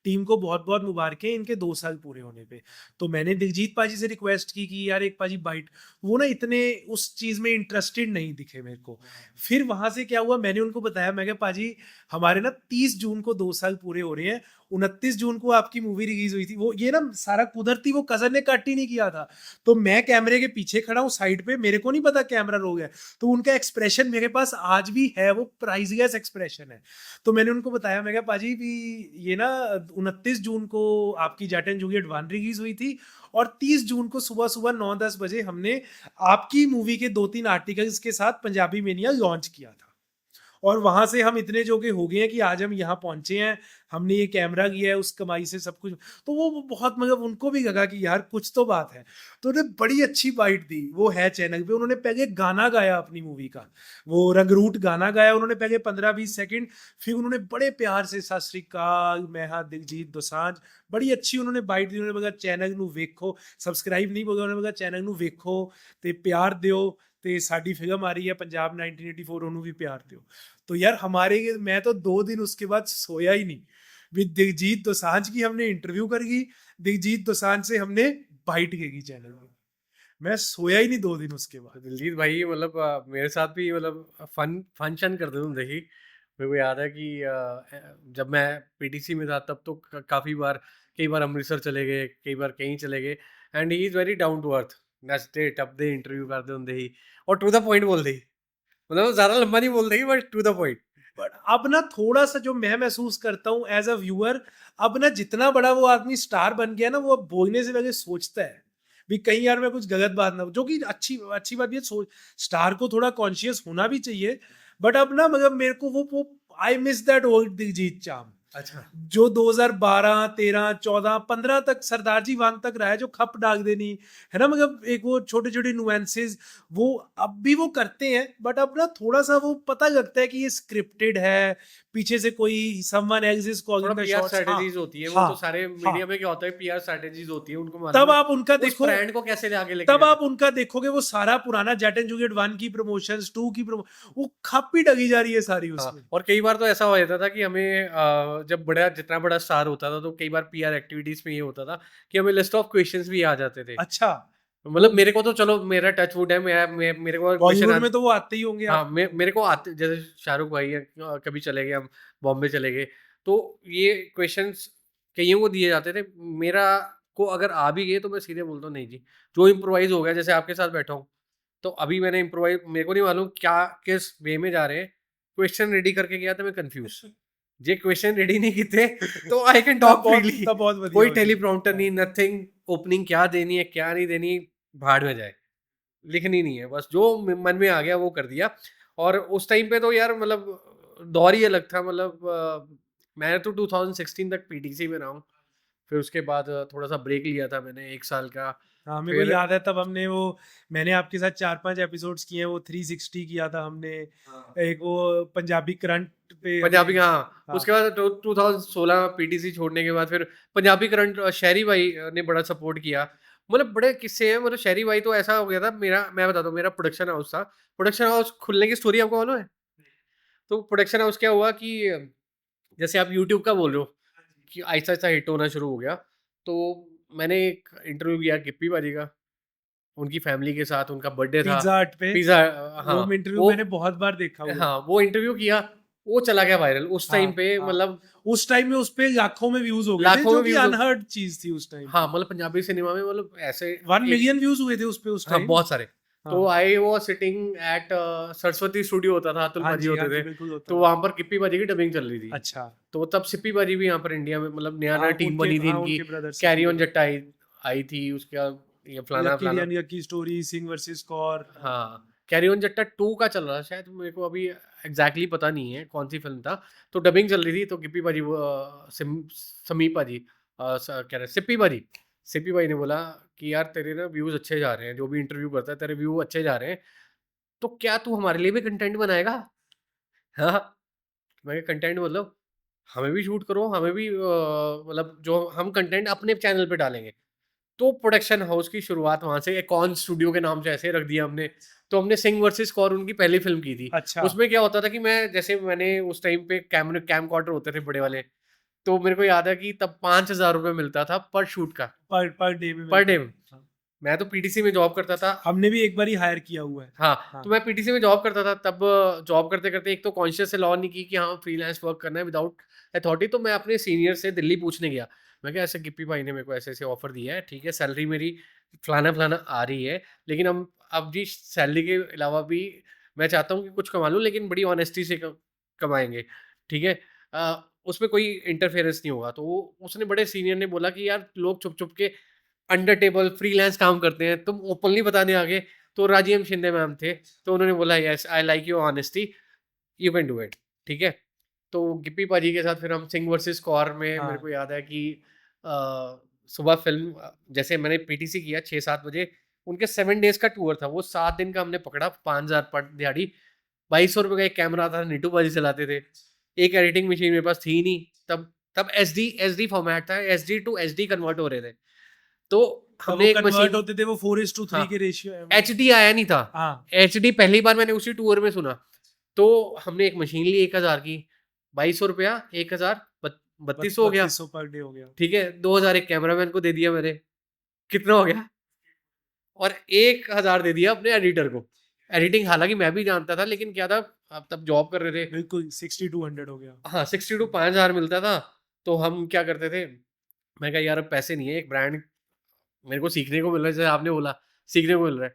टीम को बहुत-बहुत मुबारकें इनके 2 साल पूरे होने पे। तो मैंने दिलजीत पाजी से रिक्वेस्ट की कि यार एक पाजी बाइट, वो ना इतने उस चीज़ में इंटरेस्टेड नहीं दिखे मेरे को। फिर वहाँ से क्या हुआ, मैंने उनको बताया, मैं कहा पाजी हमारे ना 30 जून को 2 साल पूरे हो रहे हैं, 29 जून को आपकी मूवी रिलीज़ हुई थी। वो ये ना सारा कुदरती वो कज़न ने कट ही नहीं किया था। तो मैं कैमरे के पीछे खड़ा हूँ साइड पे, मेरे को नहीं पता कैमरा रोक है। तो उनका एक्सप्रेशन मेरे पास आज भी है, वो प्राइसलेस एक्सप्रेशन है। तो मैंने उनको बताया, मैं कहा पाजी भी ये ना 29 जून को आपकी जाट एंड जूलियट 1 रिलीज़ हुई थी और 30 जून को सुबह-सुबह 9-10 बजे हमने आपकी मूवी के 2-3 आर्टिकल्स के साथ पंजाबी मेनिया लॉन्च किया था। और वहाँ से हम इतने जो कि हो गए हैं कि आज हम यहाँ पहुँचे हैं, हमने ये कैमरा लिया है, उस कमाई से सब कुछ। तो वो बहुत मतलब उनको भी लगा कि यार कुछ तो बात है। तो उन्होंने बड़ी अच्छी बाइट दी, वो है चैनल पे। उन्होंने पहले गाना गाया अपनी मूवी का, वो रंगरूट गाना गाया उन्होंने पहले 15-20 सेकंड, फिर उन्होंने बड़े प्यार से सत श्री अकाल, मैं हाँ दिलजीत दोसांझ, बड़ी अच्छी उन्होंने बाइट दी। उन्होंने बोला चैनल नू वेखो, सब्सक्राइब नहीं बोला, उन्होंने बोला चैनल नू वेखो ते प्यार दियो ते साडी फिल्म आ रही है पंजाब 1984 ਉਹਨੂੰ भी प्यार दियो। तो यार हमारे मैं तो 2 दिन उसके बाद सोया ही नहीं। विद दिलजीत दोसांझ की हमने इंटरव्यू करी, दिलजीत दोसांझ से हमने बाइट करी चैनल में। मैं सोया ही नहीं 2 दिन उसके बाद।
तो दिलजीत भाई मतलब मेरे साथ भी मतलब फन-शन करते थे देखी। मेरे को याद है कि जब मैं पीटीसी में था तब तो काफ़ी बार कई बार अमृतसर चले गए, कई बार कहीं चले गए and he is very down to earth. नचदे टपदे इंटरव्यू करते ਹੁੰਦੇ ही और टू द पॉइंट बोलते ही। मतलब ज़्यादा लंबा नहीं बोलते ही but to the point.
But अब ना थोड़ा-सा जो मैं महसूस करता हूँ एज़ अ व्यूअर, अब ना जितना बड़ा वो आदमी स्टार बन गया ना, वो अब बोलने से पहले सोचता है। भी कहीं यार मैं कुछ गलत बात ना, जो कि अच्छी अच्छी बात, ये सोच स्टार को थोड़ा कॉन्शियस होना भी चाहिए, बट अब ना मतलब मेरे को वो I miss that old Diljit चाम
अच्छा।
जो 2012 13 14 15 तक सरदार जी वांग तक रहा है, जो खप डाक देनी है ना, मतलब एक वो छोटे छोटे नुएंसेस वो अब भी वो करते हैं, बट अब ना थोड़ा सा वो पता लगता है कि ये स्क्रिप्टेड है, पीछे से कोई समवन एल्स इज
थोड़ा
कॉलिंग द
पीआर
शॉट्स। हाँ
स्ट्रेटजीज होती है, वो
हाँ
तो सारे
हाँ,
मीडिया में क्या होता है, पीआर स्ट्रेटजीज होती है, उनको मालूम
तब
है
आप उनका
उस
देखो,
ब्रांड को कैसे ले आगे लेके
तब
जाना
आप
है।
उनका देखोगे वो सारा पुराना जेट एंड जूलियट 1 की प्रमोशंस, 2 की प्रमो, वो खप ही डगी जा रही है सारी उसमें।
हाँ, और कई बार तो ऐसा हो जाता था कि हमें जब बड़ा जितना बड़ा स्टार होता था तो कई बार पीआर एक्टिविटीज में ये होता था कि हमें लिस्ट ऑफ क्वेश्चंस भी आ जाते थे।
अच्छा, वो
मतलब मेरे को तो चलो मेरा टच वुड है, मेरे को क्वेश्चन
बॉलीवुड में तो वो आते ही होंगे
हाँ,
आपको।
मेरे को आते, जैसे शाहरुख भाई है, कभी चले गए हम बॉम्बे चले गए, तो ये क्वेश्चंस कईयों को दिए जाते थे। मेरा को अगर आ भी गए तो मैं सीधे बोलता हूँ नहीं जी, जो इम्प्रोवाइज हो गया, जैसे आपके साथ बैठा हूँ, तो अभी मैंने इम्प्रोवाइज, मेरे को नहीं मालूम क्या किस वे में जा रहे हैं, क्वेश्चन रेडी करके गया था, मैं कंफ्यूज, जे क्वेश्चन रेडी नहीं किए तो आई कैन टॉक फ्रीली,
तब बहुत बढ़िया
कोई
हो जाएगी।
टेलीप्रॉम्प्टर
हाँ।
नहीं, नथिंग, ओपनिंग क्या देनी है क्या नहीं देनी, भाड़ में जाए, लिखनी नहीं है, बस जो मन में आ गया वो कर दिया। और उस टाइम पे तो यार मतलब दौर ही अलग था, मतलब मैं तो 2016 तक पीटीसी में रहा हूँ, फिर उसके बाद थोड़ा सा ब्रेक लिया था मैंने 1 साल का।
हाँ, मेरे को
फिर
याद है तब हमने वो, मैंने आपके साथ 4-5 एपिसोड्स किए हैं, वो 360 किया था हमने,
हाँ,
एक वो पंजाबी करंट पे हमने।
पंजाबी, हाँ,
हाँ
उसके बाद 2016 पीटीसी छोड़ने के बाद फिर पंजाबी करंट शहरी भाई ने बड़ा सपोर्ट किया। मतलब बड़े किस्से हैं, मतलब शहरी भाई तो ऐसा हो गया था, मेरा मैं बताता हूँ, मेरा प्रोडक्शन हाउस था, प्रोडक्शन हाउस खुलने की स्टोरी आपको मालूम है? तो प्रोडक्शन हाउस क्या हुआ कि जैसे आप यूट्यूब का बोल रहे हो कि आहिस्ता-आहिस्ता हिट होना शुरू हो गया। तो मैंने एक इंटरव्यू किया गिप्पी पाजी का, उनकी फैमिली के साथ, उनका बर्थडे था।
पिज़्ज़ा हट पे
पिज़्ज़ा
वो
हाँ,
इंटरव्यू
वो
मैंने बहुत बार देखा हुआ है।
हाँ, वो इंटरव्यू किया, वो चला गया वायरल उस टाइम
हाँ
पे,
हाँ,
मतलब
उस टाइम में उस पे लाखों में व्यूज हो गए थे,
लाखों
जो
में
कि
व्यूज़,
अनहर्ड चीज थी उस टाइम
हाँ,
पे।
मतलब पंजाबी सिनेमा में मतलब ऐसे
1
एक,
मिलियन व्यूज हुए थे उस पे उस
हाँ,
टाइम।
बहुत सारे।
हाँ
तो I was sitting at Saraswati studio होता था, अतुल पाजी
हाँ
होते
जी
थे।
बिल्कुल होता
तो
था।
वहाँ पर गिप्पी पाजी की डबिंग चल रही थी।
अच्छा।
तो तब सिप्पी पाजी भी यहाँ पर इंडिया में, मतलब
हाँ
नया-नया टीम
उनके,
बनी थी
हाँ
इनकी,
उनके brother Sippy
carry on
brother.
जट्टा आई आई थी, उसके बाद ये
लकी
फलाना-फलाना।
रियन की स्टोरी, सिंह वर्सेस कौर।
हाँ, कैरी ऑन जट्टा 2 का चल रहा था शायद, मेरे को अभी एग्ज़ैक्टली पता नहीं है कौन-सी फ़िल्म था। तो डबिंग चल रही थी, तो गिप्पी पाजी वो समीर पाजी कह रहे सिप्पी भाई ने बोला कि यार तेरे ना व्यूज़ अच्छे जा रहे हैं, जो भी इंटरव्यू करता है तेरे व्यू अच्छे जा रहे हैं, तो क्या तू हमारे लिए भी कंटेंट बनाएगा? हाँ, मैं कहा कंटेंट मतलब हमें भी शूट करो, हमें भी मतलब जो हम कंटेंट अपने चैनल पे डालेंगे। तो प्रोडक्शन हाउस की शुरुआत वहाँ से कॉन स्टूडियो के नाम से ऐसे रख दिया हमने। तो हमने सिंह वर्सेस कौर उनकी पहली फ़िल्म की थी।
अच्छा।
उसमें क्या होता था कि मैंने उस टाइम पे कैमकॉर्डर होते थे बड़े वाले, तो मेरे को याद है कि तब ₹5000 मिलता था पर शूट का,
पर डे में
पर
मिलता
डे।
था। हाँ।
मैं तो पीटीसी में जॉब करता था।
हमने भी एक बार ही हायर किया हुआ है।
हाँ,
हाँ
तो मैं पीटीसी में जॉब करता था तब, जॉब करते-करते एक तो कॉन्शियस अलाउ नहीं की कि हाँ, फ्रीलांस वर्क करना है विदाउट अथॉरिटी, तो मैं अपने सीनियर से दिल्ली पूछने गया। मैं कहा ऐसे गिप्पी भाई ने मेरे को ऐसे-ऐसे ऑफर दिया है, ठीक है, सैलरी मेरी फलाना-फलाना आ रही है, लेकिन अब जी सैलरी के अलावा भी मैं चाहता हूँ कि कुछ कमा लूँ, लेकिन बड़ी ऑनेस्टी से कमाएँगे, ठीक है? उसमें कोई इंटरफेरेंस नहीं होगा। तो वो उसने, बड़े सीनियर ने बोला कि यार लोग छुप-छुप के अंडर टेबल फ्रीलांस काम करते हैं, तुम ओपनली बताने आ गए। तो राजीव शिंदे मैम थे, तो उन्होंने बोला yes I like your honesty, you can do it, ठीक है। तो गिप्पी पाजी के साथ फिर हम सिंह वर्सेस कौर में, मेरे
हाँ।
को याद है कि सुबह फ़िल्म, जैसे मैंने पीटीसी किया 6-7 बजे, उनके 7 डेज़ का टूर था, वो 7 दिन का हमने पकड़ा, 5000 पर दिहाड़ी, ₹2200 का एक कैमरा था, नीटू पाजी चलाते थे। एक एडिटिंग मशीन मेरे पास थी ही नहीं, तब एसडी फॉर्मेट था, एसडी टू एचडी कन्वर्ट हो रहे थे। तो
तब वो
हमने एक
कन्वर्ट
मशीन,
होते थे, वो 4:3
हाँ,
के रेशियो है वो।
एचडी आया नहीं था।
हाँ
एचडी पहली बार मैंने उसी टूर में सुना। तो हमने एक मशीन ली 1000 की, ₹2200, 1000 3200 हो गया,
3200 पर डे हो गया।
ठीक है? 2000 एक कैमरामैन को दे दिया मैंने, कितना हो गया? और 1000 दे दिया अपने एडिटर को। एडिटिंग हालाँकि मैं भी जानता था, लेकिन क्या था, अब तब जॉब कर रहे थे।
बिल्कुल 60-200 हो गया।
हाँ, 62 5000 मिलता था, तो हम क्या करते थे, मैं कहा यार अब पैसे नहीं है, एक ब्रांड मेरे को सीखने को मिल रहा है, जैसे आपने बोला सीखने को मिल रहा है,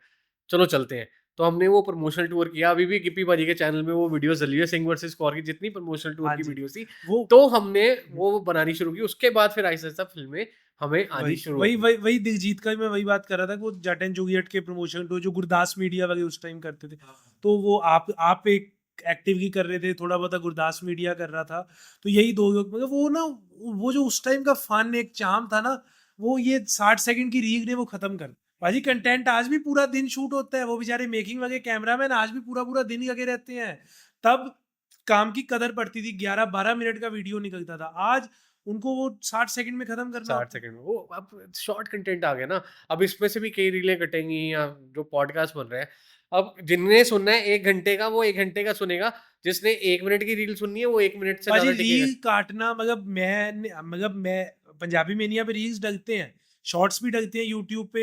चलो चलते हैं। तो हमने वो प्रमोशनल टूर किया। अभी भी गिप्पी पाजी के चैनल में वो वीडियोस डली है, सिंह वर्सेस कौर की जितनी प्रमोशनल टूर
हाँ
की
जी,
वीडियोस थी,
वो
तो हमने वो बनानी शुरू की। उसके बाद फिर आहिस्ता-आहिस्ता फ़िल्में हमें आनी
वही
शुरू हो
वही
गई।
वही वही दिलजीत का भी मैं वही बात कर रहा था कि वो जट एंड जूलियट के प्रमोशन टूर जो गुरदास मीडिया वगैरह उस टाइम करते थे, तो वो आप एक एक्टिवली कर रहे थे, थोड़ा बहुत गुरदास मीडिया कर रहा था, तो यही दो लोग मतलब वो ना, वो जो उस टाइम का फन एक चार्म था ना, वो ये 60 सेकंड की रील ने वो खत्म कर भाजी। कंटेंट आज भी पूरा दिन शूट होता है, वो बेचारे मेकिंग वाले कैमरामैन आज भी पूरा पूरा दिन लगे रहते हैं। तब काम की कदर पड़ती थी, 11-12 मिनट का वीडियो निकलता था, आज उनको वो 60 सेकंड में खत्म करना
60
होता है।
सेकंड में वो अब शॉर्ट कंटेंट आ गया ना। अब इसमें से भी कई रीलें कटेंगी या जो पॉडकास्ट बन रहे हैं, अब जिनने सुनना है 1 घंटे का वो 1 घंटे का सुनेगा, जिसने 1 मिनट की रील सुननी है वो 1 मिनट से
पाजी
ज़्यादा टिकेगा।
रील काटना मतलब मैं पंजाबी मेनिया पे रील्स डलते हैं, शॉर्ट्स भी डलते हैं यूट्यूब पे,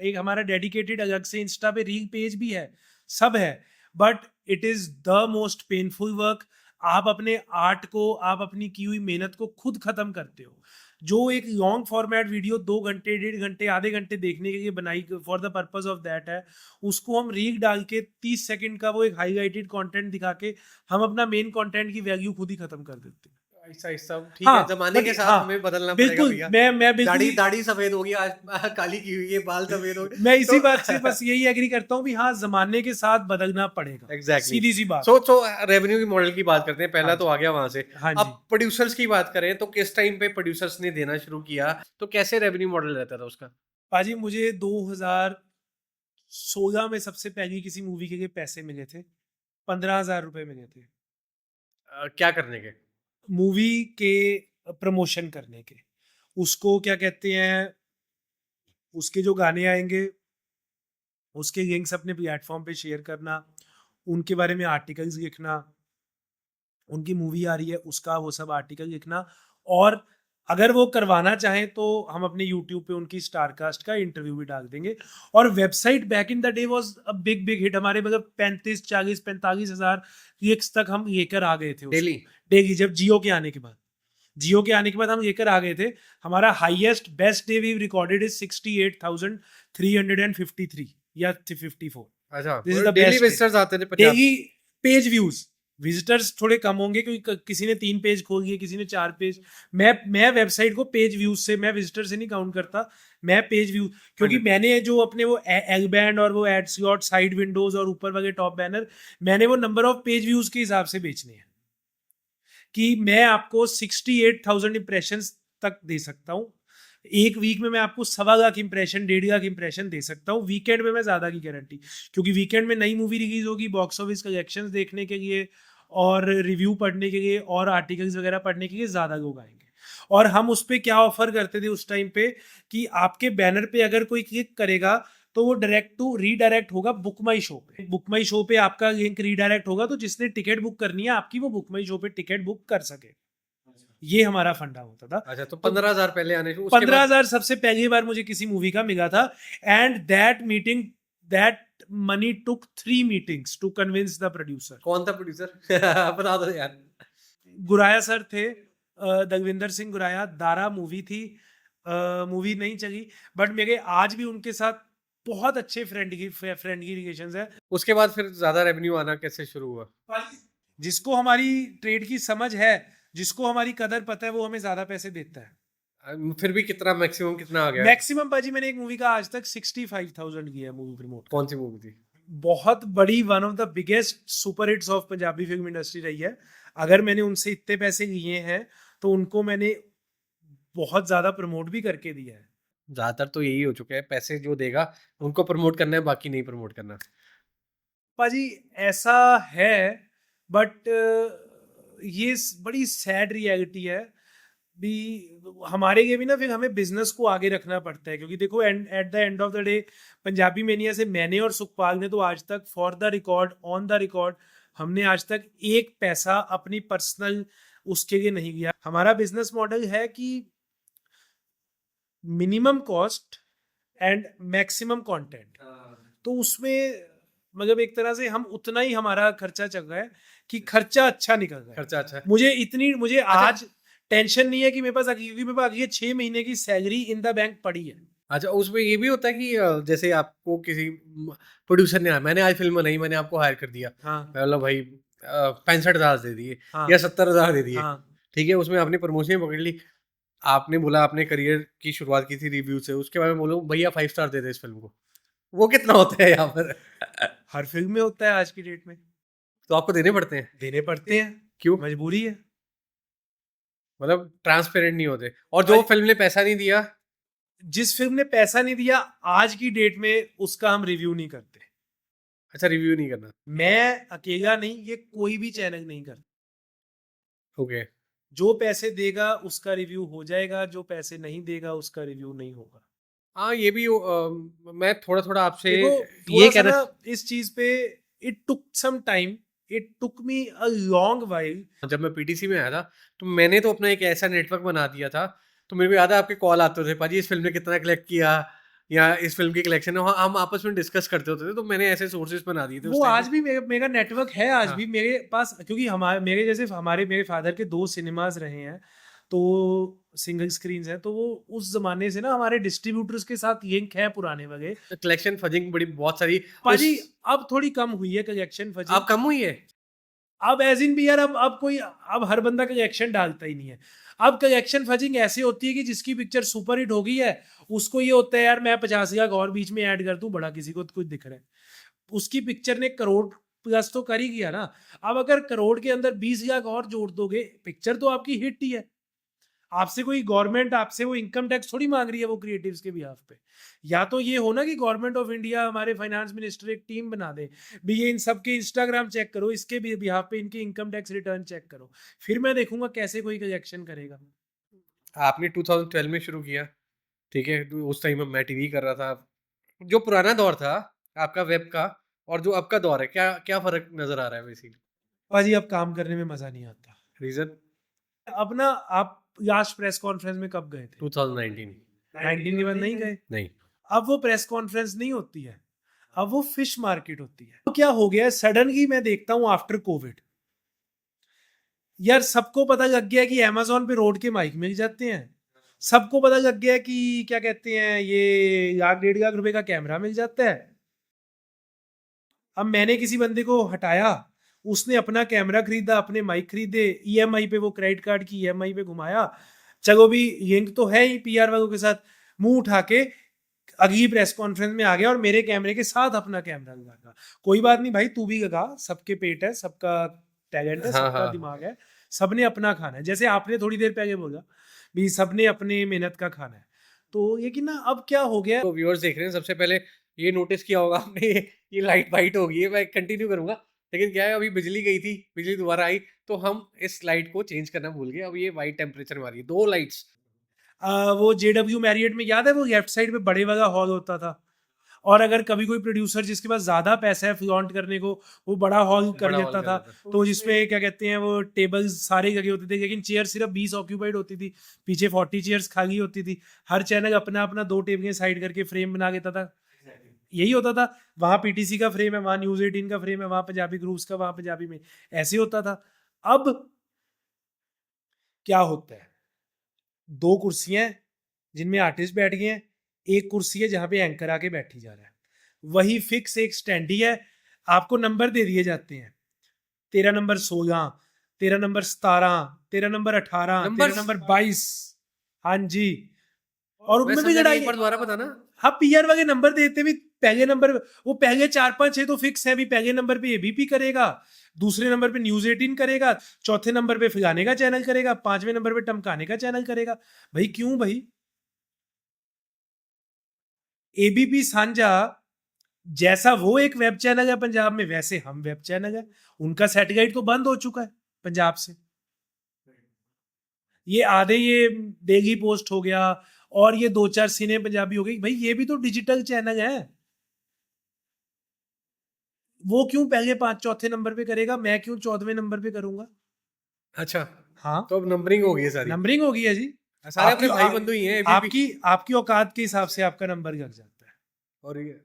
एक हमारा डेडिकेटेड अलग से इंस्टा पे रील पेज भी है, सब है, but it is the most painful work. आप अपने आर्ट को, आप अपनी की हुई मेहनत को खुद खत्म करते हो। जो एक लॉन्ग फॉर्मेट वीडियो 2 घंटे 1.5 घंटे आधे घंटे देखने के लिए बनाई for the purpose of that है, उसको हम रील डाल के 30 सेकंड का वो एक हाईलाइटेड कंटेंट दिखा के हम अपना मेन कंटेंट की वैल्यू खुद ही खत्म कर देते हैं।
ऐसा-ऐसा ठीक है,
हाँ,
ज़माने
बट
के साथ
हाँ,
हमें बदलना पड़ेगा
बिल्कुल,
भैया।
मैं बिल्कुल
दाढ़ी
ही
दाढ़ी सफ़ेद होगी आज काली की हुई है, बाल सफ़ेद हो गए
मैं इसी
तो
बात से बस यही एग्री करता हूँ भी हाँ, ज़माने के साथ बदलना पड़ेगा,
एग्ज़ैक्टली।
सीधी-सी बात।
सो रेवेन्यू की मॉडल की बात करते हैं,
हाँ
पहला तो
जी,
आ गया वहाँ से।
हाँ
अब
जी।
प्रोड्यूसर्स की बात करें तो किस टाइम पे प्रोड्यूसर्स ने देना शुरू किया, तो कैसे रेवेन्यू मॉडल रहता था उसका?
पाजी मुझे 2016 में सबसे पहली किसी मूवी के लिए पैसे मिले थे, 15,000 रुपए मिले थे।
क्या करने के?
मूवी के प्रमोशन करने के। उसको क्या कहते हैं, उसके जो गाने आएँगे, उसके लिंक्स अपने प्लेटफ़ॉर्म पे शेयर करना, उनके बारे में आर्टिकल्स लिखना, उनकी मूवी आ रही है उसका वो सब आर्टिकल लिखना, और अगर वो करवाना चाहें तो हम अपने यूट्यूब पे उनकी स्टारकास्ट का इंटरव्यू भी डाल देंगे। और website back in the day was a big big hit, हमारे मतलब 35, 40, 45 हज़ार क्लिक्स तक हम लेकर आ गए थे
डेली?
उसको डेली, जब जियो के आने के बाद। जियो के आने के बाद हम लेकर आ गए थे। हमारा highest best day we recorded is 68,353 या 54।
अच्छा,
दिस इज
मतलब
the
daily
best day.
Visitors आते थे पंजाब
डेली
से?
पेज व्यूज, विजिटर्स थोड़े कम होंगे क्योंकि किसी ने 3 पेज खोल लिए, किसी ने 4 पेज। मैं वेबसाइट को पेज व्यूज से, मैं विजिटर से नहीं काउंट करता, मैं पेज व्यू,
हाँ
क्योंकि
जी।
मैंने जो अपने वो एल बैंड और वो एड स्लॉट साइड विंडोज और ऊपर वाले टॉप बैनर, मैंने वो नंबर ऑफ पेज व्यूज के हिसाब से बेचने हैं कि मैं आपको 68,000 इंप्रेशन तक दे सकता हूँ। एक वीक में मैं आपको 1.25 लाख इंप्रेशन, 1.5 लाख इंप्रेशन दे सकता हूँ। वीकेंड में मैं ज़्यादा की गारंटी, क्योंकि वीकेंड में नई मूवी रिलीज होगी, बॉक्स ऑफिस कलेक्शंस देखने के लिए और रिव्यू पढ़ने के लिए और आर्टिकल्स वगैरह पढ़ने के लिए ज़्यादा लोग आएंगे। और हम उस पर क्या ऑफर करते थे उस टाइम पे कि आपके बैनर पे अगर कोई क्लिक करेगा तो वो डायरेक्ट टू रीडायरेक्ट होगा बुक माई शो पे। बुक माई शो पे आपका लिंक रीडायरेक्ट होगा, तो जिसने टिकट बुक करनी है आपकी, वो बुक माई शो पे टिकट बुक कर सके। ये हमारा फंडा होता था।
अच्छा, तो
तो
15,000 पहले आने शुरू, उसके बाद?
15,000 सबसे पहली बार मुझे किसी मूवी का मिला था। And that money took 3 meetings to convince the producer.
कौन था प्रोड्यूसर? बता दो यार।
गुराया सर थे, दलविंदर सिंह गुराया। दारा मूवी थी, मूवी नहीं चली, बट मेरे आज भी उनके साथ बहुत अच्छे फ्रेंडली रिलेशंस है।
उसके बाद फिर ज़्यादा रेवेन्यू आना कैसे शुरू हुआ?
जिसको हमारी ट्रेड की समझ है, जिसको हमारी कदर पता है, वो हमें ज्यादा पैसे देता है।
फिर भी कितना मैक्सिमम कितना आ गया?
मैक्सिमम पाजी मैंने एक मूवी का आज तक 65,000 किया है मूवी प्रमोट का।
कौन सी मूवी थी?
बहुत बड़ी, one of the biggest super hits of Punjabi film industry रही है। अगर मैंने उनसे इतने पैसे लिए हैं तो उनको मैंने बहुत ज्यादा प्रमोट भी करके दिया है।
ज़्यादातर तो यही हो चुका है, पैसे जो देगा उनको प्रमोट करना है, बाकी नहीं प्रमोट करना।
पाजी ऐसा है, बट ये बड़ी सैड रियलिटी है भी। हमारे लिए भी ना फिर हमें बिजनेस को आगे रखना पड़ता है, क्योंकि देखो at the end of the day Punjabi mania से मैंने और सुखपाल ने तो आज तक for the record, on the record, हमने आज तक एक पैसा अपनी पर्सनल उसके लिए नहीं लिया। हमारा बिजनेस मॉडल है कि minimum cost and maximum content. तो उसमें मतलब एक तरह से हम उतना ही हमारा खर्चा चल रहा है कि खर्चा अच्छा निकल रहा है।
खर्चा अच्छा है।
मुझे
अच्छा।
आज टेंशन नहीं है कि मेरे पास, क्योंकि मेरे पास अगले 6 महीने की सैलरी इन द बैंक पड़ी है।
अच्छा, उसमें ये भी होता है कि जैसे आपको किसी प्रोड्यूसर ने, मैंने आज फिल्म बनाई, मैंने आपको हायर कर दिया,
हाँ,
मतलब भाई 65,000 दे दिए
हाँ,
या 70,000 दे दिए,
हाँ।
ठीक है, उसमें आपने प्रमोशन पकड़ ली, आपने बोला आपने करियर की शुरुआत की थी रिव्यू से, उसके बाद में बोलो भैया 5 स्टार दे दे इस फिल्म को, वो कितना होता है यहाँ पर?
हर फ़िल्म में होता है आज की डेट में।
तो आपको देने पड़ते हैं,
देने पड़ते हैं,
क्यों?
मजबूरी है।
मतलब ट्रांसपेरेंट नहीं होते, और जो
आज
फिल्म ने पैसा नहीं दिया,
जिस फ़िल्म ने पैसा नहीं दिया, आज की डेट में उसका हम रिव्यू नहीं करते।
अच्छा रिव्यू नहीं करना,
मैं अकेला नहीं, ये कोई भी चैनल नहीं करता।
ओके।
जो पैसे देगा उसका रिव्यू हो जाएगा, जो पैसे नहीं देगा उसका रिव्यू नहीं होगा।
हाँ, ये भी मैं थोड़ा-थोड़ा आपसे
देखो,
ये
थोड़ा-सा
कहना,
ना इस चीज़ पे it took some time, it took me a long while.
जब मैं पीटीसी में आया था, तो मैंने तो अपना एक ऐसा नेटवर्क बना दिया था, तो मेरे को याद है आपके कॉल आते थे, "पाजी इस फ़िल्म ने कितना कलेक्ट किया?" या "इस फ़िल्म की कलेक्शन है।" हम आपस में डिस्कस करते होते थे, तो मैंने ऐसे सोर्सेज़ बना दिए थे
वो
उस टाइम पे।
आज भी मेरा नेटवर्क है, आज
हाँ,
भी मेरे पास, क्योंकि हमारे मेरे जैसे हमारे मेरे फादर के 2 सिनेमाज़ रहे हैं, तो सिंगल स्क्रीन्स हैं, तो वो उस ज़माने से ना हमारे डिस्ट्रीब्यूटर्स के साथ लिंक है पुराने वाले।
तो कलेक्शन फजिंग बड़ी बहुत सारी, तो इस
पाजी अब थोड़ी कम हुई है कलेक्शन फजिंग।
अब कम हुई है?
अब एज़ इन भी यार, अब कोई, अब हर बंदा कलेक्शन डालता ही नहीं है। अब कलेक्शन फजिंग ऐसे होती है कि जिसकी पिक्चर सुपर हिट हो गई है, उसको ये होता है यार मैं 50 लाख और बीच में ऐड कर दूँ, बड़ा किसी को तो कुछ दिख रहा है। उसकी पिक्चर ने करोड़ प्लस तो कर ही गया ना। अब अगर करोड़ के अंदर 20 लाख और जोड़ दोगे, पिक्चर तो आपकी हिट ही है। आपसे कोई गवर्नमेंट आपसे वो इनकम टैक्स थोड़ी मांग रही है वो क्रिएटिव्स के बिहाफ पे। या तो ये हो ना कि गवर्नमेंट ऑफ इंडिया, हमारे फाइनेंस मिनिस्टर एक टीम बना दे, भी ये इन सब के इंस्टाग्राम चेक करो, इसके भी बिहाफ पे इनके इनकम टैक्स रिटर्न चेक करो, फिर मैं देखूंगा कैसे कोई कलेक्शन करेगा।
आपने 2012 में शुरू किया, ठीक है? तो उस टाइम में मैं टीवी कर रहा था। जो पुराना दौर था आपका वेब का और जो अब का दौर है, क्या क्या फ़र्क नज़र आ रहा है बेसिकली?
भाजी अब काम करने में मजा नहीं आता।
रीज़न?
अब ना, आप लास्ट प्रेस कॉन्फ्रेंस में कब गए थे?
2019।
19 के बाद नहीं गए?
नहीं।
अब वो प्रेस कॉन्फ्रेंस नहीं होती है, अब वो फिश मार्केट होती है। तो क्या हो गया सडनली, मैं देखता हूँ आफ्टर कोविड, यार सबको पता लग गया कि अमेज़न पे रोड के माइक मिल जाते हैं। सबको पता लग गया कि क्या कहते हैं, ये लाख 1.5 लाख रुपए का कैमरा मिल जाता है। अब मैंने किसी बंदे को हटाया, उसने अपना कैमरा खरीदा, अपने माइक खरीदे, ईएमआई पे, वो क्रेडिट कार्ड की ईएमआई पे घुमाया। चलो भी लिंक तो है ही पीआर वालों के साथ, मुंह उठा के अगली प्रेस कॉन्फ्रेंस में आ गया और मेरे कैमरे के साथ अपना कैमरा लगा। कोई बात नहीं भाई, तू भी लगा, सबके पेट है, सबका टैलेंट है,
हाँ,
सबका
हाँ।
दिमाग है, सबने अपना खाना है। जैसे आपने थोड़ी देर पहले बोला भी सबने अपने मेहनत का खाना है, तो ये कि ना अब क्या हो गया।
तो व्यूअर्स देख रहे हैं, सबसे पहले ये नोटिस किया होगा आपने, ये लाइट वाइट हो गई है, मैं कंटिन्यू करूँगा। लेकिन क्या है, अभी बिजली गई थी, बिजली दोबारा आई, तो हम इस लाइट को चेंज करना भूल गए। अब ये वाइट टेम्परेचर में आ रही है, 2 लाइट्स।
वो जेडब्ल्यू मैरियट में याद है, वो लेफ्ट साइड पे बड़े वाला हॉल होता था, और अगर कभी कोई प्रोड्यूसर जिसके पास ज्यादा पैसा है फ्लॉन्ट करने को, वो बड़ा हॉल कर
बड़ा हॉल
लेता
कर
था।
देता है।
तो जिसमें क्या कहते हैं, वो टेबल्स सारे लगे होते थे, लेकिन चेयर सिर्फ 20 ऑक्यूपाइड होती थी, पीछे 40 चेयर्स खाली होती थी। हर चैनल अपना अपना 2 टेबलें साइड करके फ्रेम बना लेता था। यही होता था। वहां पीटीसी का फ्रेम है, वहां न्यूज 18 का फ्रेम है, वहां पंजाबी ग्रुप्स का, वहां पंजाबी में, ऐसे होता था। अब क्या होता है, 2 कुर्सियां हैं जिनमें आर्टिस्ट बैठ गए हैं, एक कुर्सी है जहां पे एंकर आके बैठी जा रहा है, वही फिक्स एक स्टैंडी है। आपको नंबर दे दिए जाते हैं, तेरा नंबर 16, तेरा नंबर 17, तेरा नंबर 18, तेरा
नंबर्स?
नंबर 22। हाँ जी। और
मैं
उनमें भी
समझा नहीं,
लड़ाई
एक
है।
बार दोबारा बताना।
हाँ, पीआर वाले नंबर देते भी, पहले नंबर, वो पहले 4 5 6 तो फिक्स है भी, पहले नंबर पे एबीपी करेगा, दूसरे नंबर पे न्यूज 18 करेगा, चौथे नंबर पे फलाने का चैनल करेगा, 5वें नंबर पे टमकाने का चैनल करेगा। भाई क्यों भाई? एबीपी साझा जैसा वो एक वेब चैनल है पंजाब में, वैसे हम वेब चैनल है। उनका सैटेलाइट तो बंद हो चुका है पंजाब से। ये आधे, ये डेली पोस्ट हो गया, और ये 2 4 सिने पंजाबी हो गई, भाई ये भी तो डिजिटल चैनल है। वो क्यों पहले 5 चौथे नंबर पे करेगा, मैं क्यों 14वें नंबर पे करूंगा?
अच्छा,
हाँ,
तो अब नंबरिंग हो गई है सारी।
नंबरिंग हो गई है जी।
सारे अपने
आपकी
भाई बंधु ही हैं एबीपी।
आपकी आपकी औकात के हिसाब से आपका नंबर लग जाता है।
और ये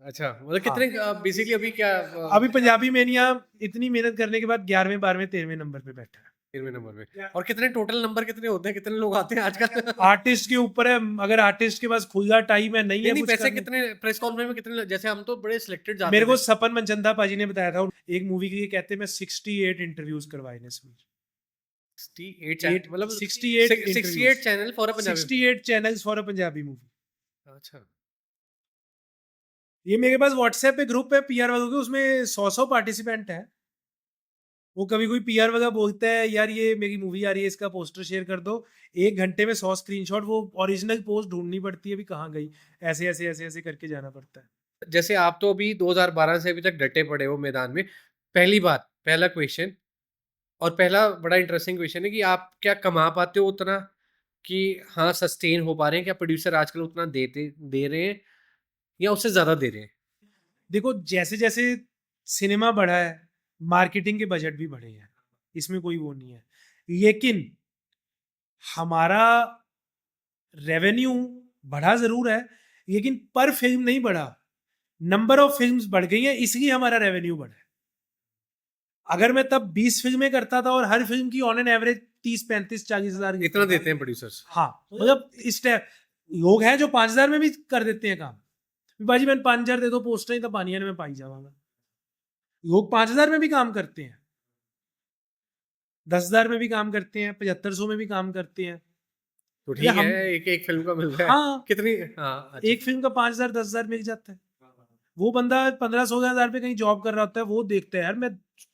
अच्छा, मतलब
हाँ,
कितने बेसिकली अभी क्या
अभी पंजाबी मेनिया इतनी मेहनत करने के बाद 11वें 12वें 13वें नंबर पे बैठा है।
13वें नंबर पे। और कितने टोटल नंबर कितने होते हैं? कितने लोग आते हैं आजकल?
आर्टिस्ट के ऊपर है, अगर आर्टिस्ट के पास खुला टाइम है, नहीं
नहीं,
है
नहीं,
कुछ
पैसे
करने,
कितने प्रेस कॉन्फ्रेंस में कितने जैसे हम तो बड़े सिलेक्टेड जाते
मेरे को
थे।
सपन मनचंदा पाजी ने बताया था, एक मूवी के लिए कहते हैं मैं 68 इंटरव्यूज करवाए ने इसमें,
68 चैनल मतलब
68
68 channel for a Punjabi.
68 channels for a Punjabi movie.
अच्छा।
ये मेरे पास व्हाट्सएप पे ग्रुप है पीआर वालों के, उसमें 100 पार्टिसिपेंट है। वो कभी कोई पीआर वगैरह बोलता है यार ये मेरी मूवी आ रही है इसका पोस्टर शेयर कर दो, 1 घंटे में 100 स्क्रीनशॉट, वो ओरिजिनल पोस्ट ढूंढनी पड़ती है, अभी कहाँ गई, ऐसे ऐसे ऐसे ऐसे करके जाना पड़ता है।
जैसे आप तो अभी 2012 से अभी तक डटे पड़े हो मैदान में। पहली बात, पहला क्वेश्चन और पहला बड़ा इंटरेस्टिंग क्वेश्चन है कि आप क्या कमा पाते हो उतना कि हाँ, सस्टेन हो पा रहे हैं? क्या प्रोड्यूसर आजकल उतना दे रहे हैं या उससे ज़्यादा दे रहे हैं?
देखो जैसे जैसे सिनेमा बढ़ा है, मार्केटिंग के बजट भी बढ़े हैं, इसमें कोई वो नहीं है, लेकिन हमारा रेवेन्यू बढ़ा जरूर है, लेकिन पर फिल्म नहीं बढ़ा, नंबर ऑफ फिल्म्स बढ़ गई हैं, इसलिए हमारा रेवेन्यू बढ़ा है। अगर मैं तब 20 फिल्में करता था और हर फिल्म की ऑन एन एवरेज 30 35 40 हजार
इतना देते हैं प्रोड्यूसर्स?
हाँ, मतलब इस टाइप लोग हैं जो 5,000 में भी कर देते हैं काम, बाजी मैंने 5,000 दे दो पोस्टर ही तो पानी में पाई जावांगा, लोग 5,000 में भी काम करते हैं, 10,000 में भी काम करते हैं, 7500 में भी काम करते हैं।
तो
या
ठीक
हम,
है, एक फ़िल्म का मिल रहा है।
हाँ,
कितनी? हाँ, अच्छा।
एक फिल्म का 5,000 10,000 मिल जाता है। वो बंदा 15 16 हजार पे कहीं जॉब कर रहा होता है, वो देखता है यार मैं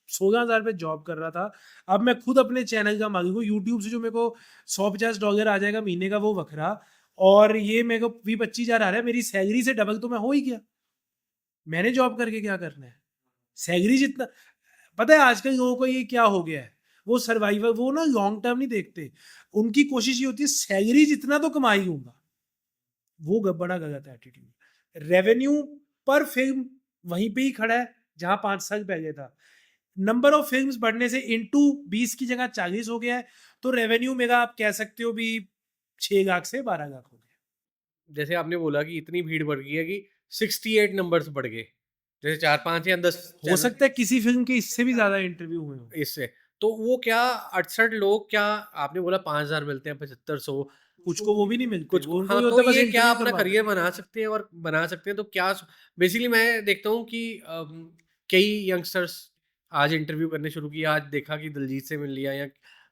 16,000 पे जॉब कर रहा था, अब मैं खुद अपने चैनल का मालिक हूँ, यूट्यूब से जो मेरे को $150 आ जाएगा महीने का वो वखरा, और ये मेरे को 20 25 हजार आ रहा है, मेरी सैलरी से डबल तो मैं हो ही गया, मैंने जॉब करके क्या करना है, सैलरी जितना, पता है आजकल लोगों को ये क्या हो गया है, वो सर्वाइवल, वो ना लॉन्ग टर्म नहीं देखते, उनकी कोशिश ये होती है सैलरी जितना तो कमा ही लूंगा, वो बड़ा गलत एटीट्यूड। रेवेन्यू पर फिल्म वहीं पे ही खड़ा है जहां 5 साल पहले था, नंबर ऑफ फिल्म्स बढ़ने से इनटू 20 की जगह 40 हो गया है, तो रेवेन्यू मेरा आप कह सकते हो भी 6 लाख से 12 लाख हो गया।
जैसे आपने बोला कि इतनी भीड़ बढ़ गई है कि 68 नंबर्स बढ़ गए। जैसे 4-5 या 10
हो
चैनल
सकता है किसी फिल्म के इससे भी ज्यादा इंटरव्यू हुए हो,
इससे। तो वो क्या 68 लोग क्या आपने बोला 5,000 मिलते हैं, 7500
कुछ को वो भी नहीं मिलते,
कुछ को
वो उनको
हाँ,
ये
तो
होता है बस
ये क्या
इंटरव्यू
अपना
करवा दो।
करियर बना सकते हैं और बना सकते हैं तो क्या बेसिकली मैं देखता हूँ कि कई यंगस्टर्स आज इंटरव्यू करने शुरू किए, आज देखा कि दिलजीत से मिल लिया या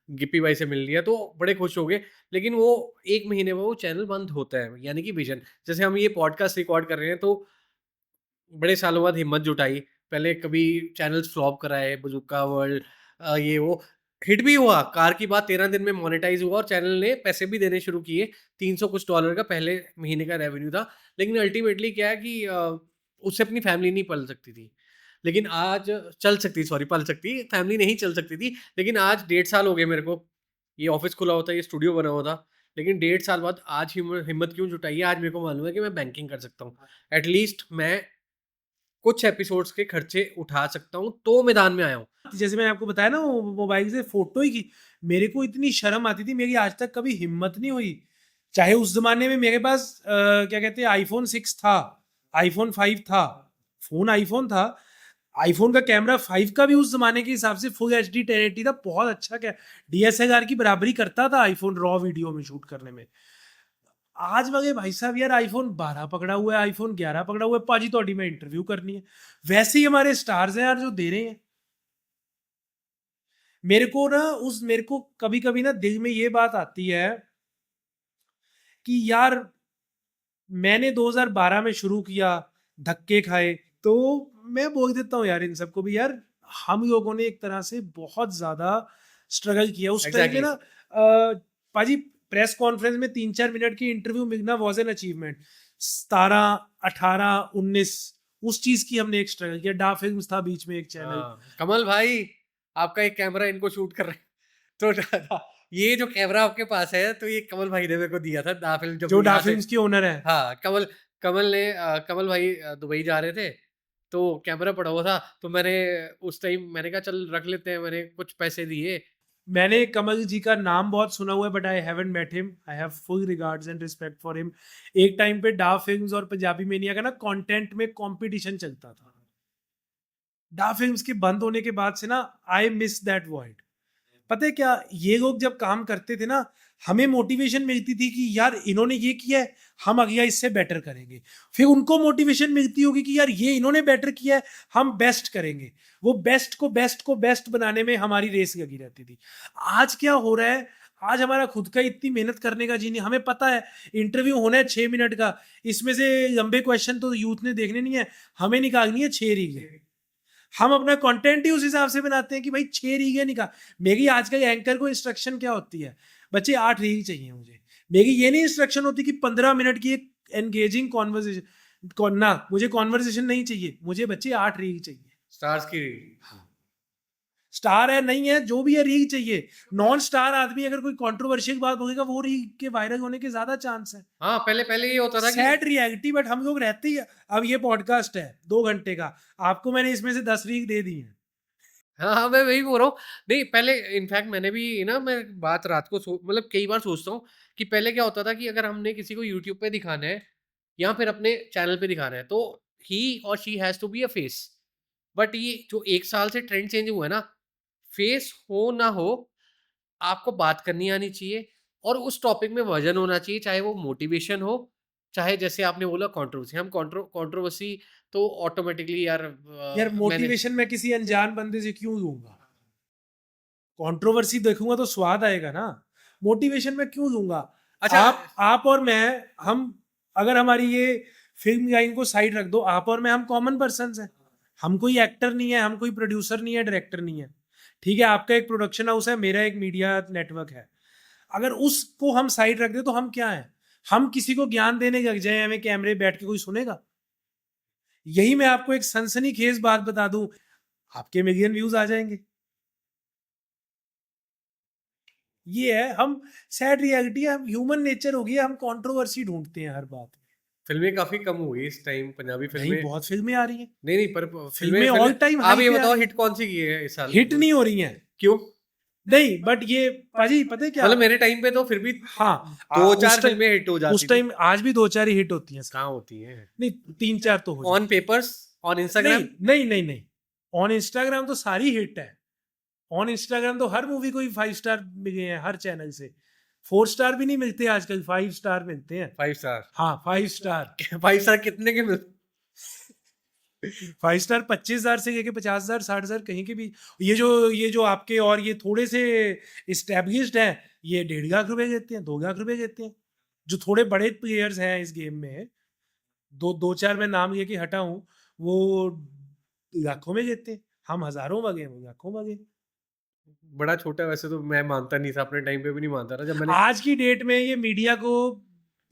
गिप्पी भाई से मिल लिया तो बड़े खुश हो गए। लेकिन वो 1 महीने में वो चैनल बंद होता है, यानी कि विज़न। जैसे हम ये पॉडकास्ट रिकॉर्ड कर रहे हैं तो बड़े सालों बाद हिम्मत जुटाई। पहले कभी चैनल्स फ्लॉप कराए, बज़ूका वर्ल्ड ये वो। हिट भी हुआ, कार की बात 13 दिन में मोनेटाइज़ हुआ और चैनल ने पैसे भी देने शुरू किए। 300 कुछ डॉलर का पहले महीने का रेवेन्यू था। लेकिन अल्टीमेटली क्या है कि उससे अपनी फैमिली नहीं पल सकती थी। लेकिन आज चल सकती सॉरी पल सकती, फैमिली नहीं चल सकती थी। लेकिन आज 1.5 साल हो गए मेरे को। ये ऑफ़िस खुला हुआ था, ये स्टूडियो बना हुआ था। लेकिन 1.5 साल बाद आज हिम्मत क्यों जुटाई है, आज मेरे को मालूम है कि मैं बैंकिंग कर सकता हूँ। एट लीस्ट मैं कुछ एपिसोड्स के खर्चे उठा सकता हूँ, तो मैदान में आया हूँ।
जैसे मैंने आपको बताया ना वो मोबाइल से फोटो ही की, मेरे को इतनी शर्म आती थी, मेरी आज तक कभी हिम्मत नहीं हुई, चाहे उस जमाने में मेरे पास क्या कहते हैं आईफोन 6 था, आईफोन 5 था, फोन आईफोन था, आईफोन का कैमरा 5 का भी उस जमाने के हिसाब से फुल एच डी 1080 था, बहुत अच्छा, क्या डीएसएलआर की बराबरी करता था आईफोन रॉ वीडियो में शूट करने में। आज वाले भाई साहब यार आईफोन 12 पकड़ा हुआ है, आईफोन 11 पकड़ा हुआ है, पाजी तोड़ी में इंटरव्यू करनी है, वैसे ही हमारे स्टार्स हैं यार जो दे रहे हैं। मेरे को कभी कभी ना दिल में ये बात आती है कि यार मैंने 2012 में शुरू किया, धक्के खाए, तो मैं बोल देता हूँ यार इन सबको भी, यार हम लोगों ने एक तरह से बहुत ज्यादा स्ट्रगल किया उस टाइम में
एग्ज़ैक्टली।
ना, पाजी प्रेस कॉन्फ्रेंस में 3 4 मिनट की इंटरव्यू मिलना वॉज एन अचीवमेंट, 17 18 19 उस चीज की हमने एक स्ट्रगल किया, डा फिल्म्स था बीच में एक चैनल,
हाँ, कमल भाई आपका एक कैमरा इनको शूट कर रहे हैं। तो ये जो कैमरा आपके पास है तो ये कमल भाई ने मेरे को दिया था दा फ़िल्म जब
जो डा
यहाँ से
फिल्म्स की ओनर है।
हाँ, कमल भाई दुबई जा रहे थे, तो कैमरा पड़ा हुआ था, तो मैंने उस टाइम मैंने कहा चल रख लेते हैं, मैंने कुछ पैसे दिए।
मैंने कमल जी का नाम बहुत सुना हुआ है but I haven't met him, I have full regards and respect for him. एक टाइम पे डा फिल्म्स और पंजाबी मेनिया का ना कंटेंट में कंपटीशन चलता था, डा फिल्म्स के बंद होने के बाद से ना आई मिस दैट वर्ल्ड, पता है क्या, ये लोग जब काम करते थे ना, हमें मोटिवेशन मिलती थी कि यार इन्होंने ये किया है, हम अगला इससे बेटर करेंगे। फिर उनको मोटिवेशन मिलती होगी कि यार ये इन्होंने बेटर किया है, हम बेस्ट करेंगे। वो बेस्ट बनाने में हमारी रेस लगी रहती थी। आज क्या हो रहा है, आज हमारा खुद का इतनी मेहनत करने का जी नहीं, हमें पता है इंटरव्यू होना है 6 मिनट का, इसमें से लंबे क्वेश्चन तो यूथ ने देखने नहीं है, हमें निकालनी है 6 रीगे। हम अपना कंटेंट ही उस हिसाब से बनाते हैं कि भाई 6 रीगे निकाल। मेरी आजकल एंकर को इंस्ट्रक्शन क्या होती है, बच्चे 8 रील चाहिए मुझे। मेरी ये नहीं इंस्ट्रक्शन होती कि 15 मिनट की एक एंगेजिंग कॉन्वर्सेशन ना, मुझे कॉन्वर्सेशन नहीं चाहिए, मुझे बच्चे 8 रील चाहिए।
स्टार्स की रील।
स्टार है नहीं है, जो भी है रील चाहिए। नॉन स्टार आदमी अगर कोई कंट्रोवर्शियल बात होगी, वो रील के वायरल होने के ज्यादा चांस है।
हाँ, पहले ये होता था कि
सैड रियलिटी, बट हम लोग रहते ही। अब ये पॉडकास्ट है 2 घंटे का, आपको मैंने इसमें से 10 रील दे दी है।
हाँ, मैं वही बोल रहा हूँ। नहीं, पहले इनफैक्ट मैंने भी ना, मैं बात रात को मतलब कई बार सोचता हूँ कि पहले क्या होता था कि अगर हमने किसी को यूट्यूब पे दिखाना है या फिर अपने चैनल पे दिखाना है, तो ही और she has to be a face. But ये जो 1 साल से ट्रेंड चेंज हुआ है ना, फेस हो ना हो, आपको बात करनी आनी चाहिए और उस टॉपिक में वज़न होना चाहिए, चाहे वो मोटिवेशन हो, चाहे जैसे आपने बोला कंट्रोवर्सी। हम कंट्रोवर्सी तो ऑटोमैटिकली यार
यार
मैंने
मोटिवेशन मैं किसी अनजान बंदे से क्यों लूंगा? कंट्रोवर्सी देखूंगा तो स्वाद आएगा ना। मोटिवेशन मैं क्यों लूंगा?
अच्छा।
आप और मैं, हम अगर हमारी ये फिल्म लाइन को साइड रख दो, आप और मैं हम कॉमन पर्सन हैं। हम कोई एक्टर नहीं है, हम कोई प्रोड्यूसर नहीं है, डायरेक्टर नहीं है। ठीक है, आपका एक प्रोडक्शन हाउस है, मेरा एक मीडिया नेटवर्क है। अगर उसको हम साइड रख दे तो हम क्या है? हम किसी को ज्ञान देने लग जाए, हमें कैमरे बैठ के कोई सुनेगा? यही मैं आपको एक सनसनीखेज बात बता दूं, आपके मिलियन व्यूज आ जाएंगे। ये है, हम सैड रियलिटी है, हम ह्यूमन नेचर हो गया, हम कंट्रोवर्सी ढूंढते हैं हर बात में।
फ़िल्में काफ़ी कम हो गई इस टाइम, पंजाबी
नहीं,
फ़िल्में।
बहुत फिल्में आ रही हैं।
नहीं, पर फ़िल्में
फिल्में ऑल
फ़िल्में
टाइम
आप
हाई
ये
पे आ
बताओ
रही
हिट
हैं।
कौन-सी की है इस साल?
हिट नहीं हो रही हैं।
क्यों?
नहीं, बट ये पाजी पता है क्या?
मतलब मेरे टाइम पे तो फिर भी
हाँ,
2-4 फ़िल्में हिट हो
उस
जाती थी।
टाइम आज भी 2-4 ही हिट होती हैं सर।
कहाँ होती हैं?
नहीं, 3-4 तो हो
ऑन
जाती
पेपर्स, ऑन
हैं। नहीं,
इंस्टाग्राम।
नहीं, नहीं, नहीं। ऑन इंस्टाग्राम तो सारी हिट है। ऑन इंस्टाग्राम तो हर मूवी को ही 5 स्टार मिले हैं हर चैनल से। 4 स्टार भी नहीं मिलते आजकल, 5 स्टार मिलते हैं।
5 स्टार।
हाँ, 5 स्टार।
5 स्टार कितने के मिल
5 स्टार 25,000 से लेके 50,000 60,000 कहीं के भी। ये जो आपके और ये थोड़े से इस्टेब्लिश्ड हैं, ये 1.5 लाख रुपए देते हैं, 2 लाख रुपए देते हैं। जो थोड़े बड़े प्लेयर्स हैं इस गेम में, दो चार मैं नाम लेके हटा हूँ, वो लाखों में देते हैं। हम हजारों में गए, वो लाखों में गए।
बड़ा छोटा, वैसे तो मैं मानता नहीं था, अपने टाइम पे भी नहीं मानता था जब मैंने।
आज की डेट में ये मीडिया को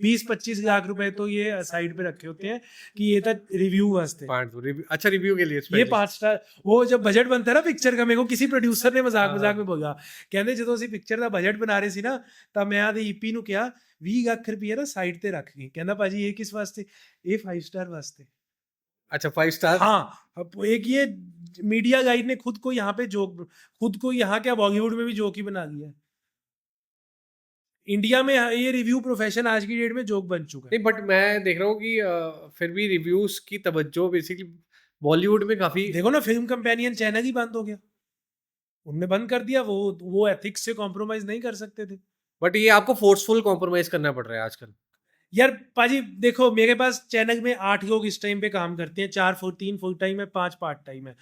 20-25 लाख रुपए तो ये साइड पे रखे होते हैं कि ये था रिव्यू वास्ते।
5 रिव्यू, अच्छा रिव्यू के लिए
ये
स्पेशली।
5 स्टार, वो जब बजट बनता है ना पिक्चर का, मेरे को किसी प्रोड्यूसर ने मजाक
हाँ,
मजाक में
हाँ।
बोला, कहते ਜਦੋਂ ਅਸੀਂ ਪਿਕਚਰ ਦਾ ਬਜਟ ਬਣਾ ਰਹੇ ਸੀ ਨਾ, ਤਾਂ ਮੈਂ ਆਦੇ ਈਪੀ ਨੂੰ ਕਿਹਾ 20 ਲੱਖ ਰੁਪਏ ਨਾ ਸਾਈਡ ਤੇ ਰੱਖ ਗਈ। ਕਹਿੰਦਾ ਭਾਜੀ ਇਹ ਕਿਸ ਵਾਸਤੇ? ਇਹ 5 स्टार वास्ते।
अच्छा 5 स्टार।
हाँ, अब एक ये मीडिया गाइड ने खुद को यहाँ पे जोक, खुद को यहाँ क्या बॉलीवुड में भी जोक ही बना दिया है। इंडिया में ये रिव्यू प्रोफेशन आज की डेट में जोक बन चुका है।
नहीं, बट मैं देख रहा हूँ कि फिर भी रिव्यूज़ की तवज्जो बेसिकली बॉलीवुड में काफ़ी।
देखो ना, फिल्म कंपेनियन चैनल ही बंद हो गया, उनने बंद कर दिया। वो एथिक्स से कॉम्प्रोमाइज नहीं कर सकते थे।
बट ये आपको फोर्सफुल कॉम्प्रोमाइज़ करना पड़ रहा है आजकल।
यार पाजी देखो, मेरे पास चैनल में 8 लोग इस टाइम पे काम करते हैं, 3 फुल टाइम है, 5 पार्ट टाइम है।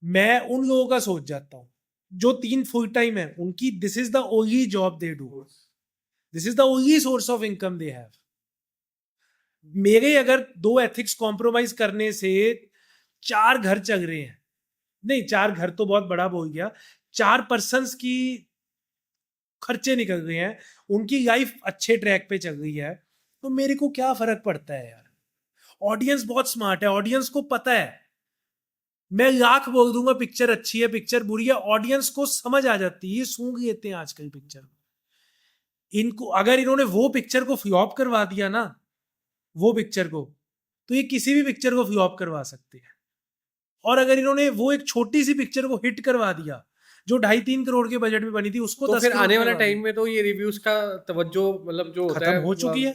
मैं उन लोगों का सोच जाता हूँ जो 3 फुल टाइम है, उनकी this is the only job they do, this is the only source of income they have. मेरे अगर 2 एथिक्स कॉम्प्रोमाइज करने से 4 घर चल रहे हैं, नहीं 4 घर तो बहुत बड़ा बोल गया, 4 पर्सन्स की खर्चे निकल गए हैं, उनकी लाइफ अच्छे ट्रैक पे चल रही है, तो मेरे को क्या फर्क पड़ता है यार? ऑडियंस बहुत स्मार्ट है, ऑडियंस को पता है। मैं लाख बोल दूंगा पिक्चर अच्छी है, पिक्चर बुरी है, ऑडियंस को समझ आ जाती है। ये सूंघ लेते हैं आजकल पिक्चर। इनको अगर इन्होंने वो पिक्चर को फ्लॉप करवा दिया ना, वो पिक्चर को, तो ये किसी भी पिक्चर को फ्लॉप करवा सकते हैं। और अगर इन्होंने वो एक छोटी सी पिक्चर को हिट करवा दिया जो 2.5-3 करोड़ के बजट में बनी थी, उसको
तो
10
फिर
करोड़
आने वाला
करवा
टाइम में तो ये रिव्यूज़ का तवज्जो मतलब जो होता
खत्म
है
हो चुकी है।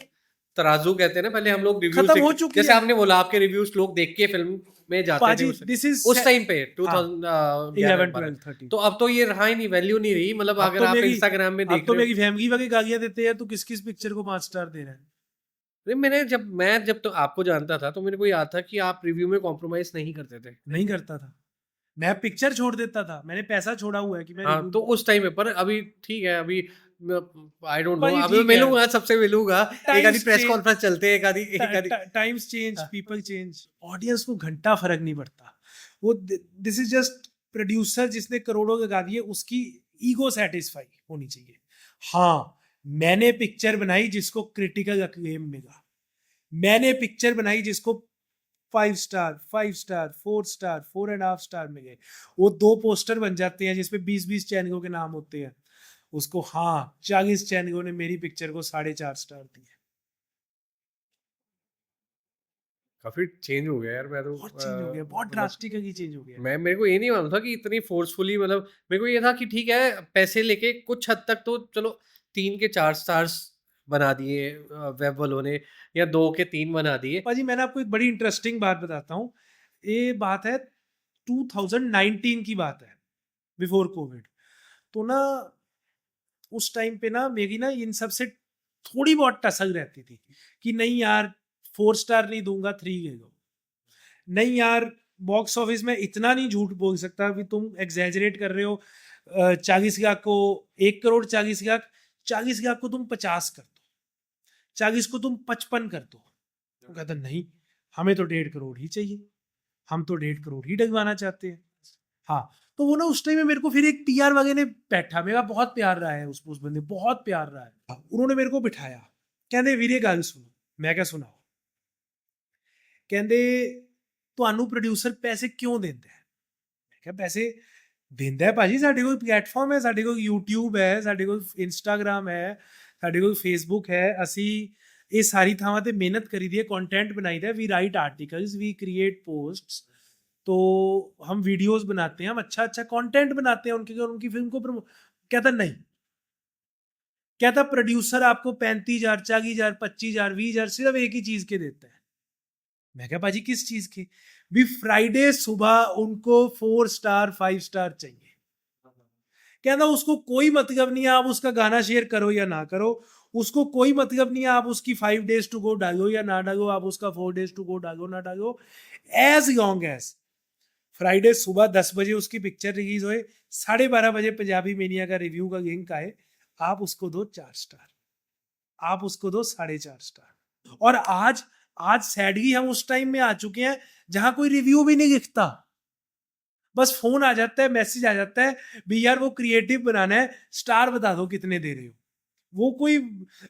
तराजू कहते हैं ना, पहले हम लोग रिव्यूज़
खत्म हो चुकी
जैसे
है।
आपने बोला आपके रिव्यूज़ लोग देख के फिल्म में जाते थे
पाजी
उस
दिस इज
उस टाइम पे
हाँ 11
2011-12।
12 13
तो अब तो ये रहा ही नहीं, वैल्यू नहीं रही, मतलब
अब
अगर
तो
आप
मेरी
इंस्टाग्राम में
अब
देख
तो
रहे हो।
मेरी फैमिली वाले गालियां देते हैं, तो किस किस पिक्चर को 5 स्टार दे रहा है।
अरे मैं जब तो आपको जानता था तो मेरे को याद था कि आप रिव्यू में कॉम्प्रोमाइज़ नहीं करते थे।
नहीं करता था, मैं पिक्चर छोड़ देता था, मैंने पैसा छोड़ा हुआ है कि मैं
हाँ,
रिव्यू।
तो उस टाइम पे, पर अभी ठीक है, अभी म आई डोंट नो,
भाई
अभी मैं
ठीक है,
मिलूँगा, सबसे मिलूँगा, एक आधी
टाइम्स
प्रेस
चेंज,
कॉन्फ्रेंस चलते हैं, एक आधी
टाइम्स चेंज,
हाँ,
पीपल चेंज, ऑडियंस को घंटा फर्क नहीं पड़ता। वो दिस इज जस्ट प्रोड्यूसर जिसने करोड़ों लगा दिए, उसकी ईगो सेटिस्फाई होनी चाहिए। हाँ, मैंने पिक्चर बनाई जिसको क्रिटिकल अक्लेम मिला, मैंने पिक्चर बनाई जिसको 5 स्टार, 5 स्टार, 4 स्टार, 4.5 स्टार मिले। वो 2 पोस्टर बन जाते हैं जिसपे 20-20 चैनलों के नाम होते हैं। उसको हाँ 40 चैनलों ने मेरी पिक्चर को 4.5 स्टार दिए।
काफ़ी चेंज हो गया यार। मैं तो
बहुत चेंज हो गया, बहुत
मतलब
ड्रास्टिकली चेंज हो गया है।
मैं मेरे को ये नहीं मालूम था कि इतनी फ़ोर्सफुली, मतलब मेरे को ये था कि ठीक है, पैसे लेके कुछ हद तक तो चलो 3 के 4 स्टार्स बना दिए वेब वालों ने, या 2 के 3 बना दिए।
पाजी मैंने आपको एक बड़ी इंटरेस्टिंग बात बताता हूँ। ये बात है 2019 की बात है, बिफोर कोविड। तो ना उस टाइम पे ना मेरी ना इन सब से थोड़ी बहुत टसल रहती थी कि नहीं यार 4 स्टार नहीं दूंगा, 3 ले लो। नहीं यार, बॉक्स ऑफिस में इतना नहीं झूठ बोल सकता कि तुम एग्जैजरेट कर रहे हो। 40 लाख को 1 करोड़, 40 लाख, 40 लाख को तुम 50 कर दो, 40 को तुम 55 कर दो। वो कहता नहीं, हमें तो 1.5 करोड़ ही चाहिए, हम तो 1.5 करोड़ ही डगवाना चाहते हैं। हाँ, तो वो ना उस टाइम में मेरे को फिर एक पीआर वाले ने बैठा, मेरा बहुत प्यार रहा है उस बंदे, बहुत प्यार रहा है। उन्होंने मेरे को बिठाया, कहते वीरे गल सुनो। मैं क्या सुनाओ? कहते ਤੁਹਾਨੂੰ ਪ੍ਰੋਡਿਊਸਰ ਪੈਸੇ ਕਿਉਂ ਦਿੰਦਾ ਹੈ? ਮੈਂ ਕਿਹਾ ਪੈਸੇ ਦਿੰਦਾ ਹੈ ਭਾਜੀ, ਸਾਡੇ ਕੋਲ ਪਲੇਟਫਾਰਮ ਹੈ, ਸਾਡੇ ਕੋਲ YouTube ਹੈ, ਸਾਡੇ ਕੋਲ Instagram ਹੈ, ਸਾਡੇ ਕੋਲ Facebook ਹੈ। ਅਸੀਂ ਇਹ ਸਾਰੀ ਥਾਵਾਂ ਤੇ ਮਿਹਨਤ ਕਰੀਦੀ ਹੈ, ਕੰਟੈਂਟ बनाईदा है, we write articles, we create posts, तो हम वीडियोस बनाते हैं, हम अच्छा अच्छा कंटेंट बनाते हैं उनकी फिल्म को कहता नहीं, कहता प्रोड्यूसर आपको 35,000, 40,000, 25,000, 20,000 सिर्फ एक ही चीज के देता है। मैं क्या भाजी किस चीज की? भी फ्राइडे सुबह उनको 4 स्टार 5 स्टार चाहिए। कहना उसको कोई मतलब नहीं है आप उसका गाना शेयर करो या ना करो, उसको कोई मतलब नहीं है आप उसकी 5 days टू गो डालो या ना डालो, आप उसका 4 days टू गो डालो ना डालो, एज लॉन्ग एज फ्राइडे सुबह 10 बजे उसकी पिक्चर रिलीज होए, 12:30 बजे पंजाबी मीनिया का रिव्यू का लिंक आए, आप उसको दो 4 स्टार, आप उसको दो 4.5 स्टार। और आज सैडली हम उस टाइम में आ चुके हैं जहां कोई रिव्यू भी नहीं लिखता, बस फोन आ जाता है, मैसेज आ जाता है भी यार वो क्रिएटिव बनाना है, स्टार बता दो कितने दे रहे हो। वो कोई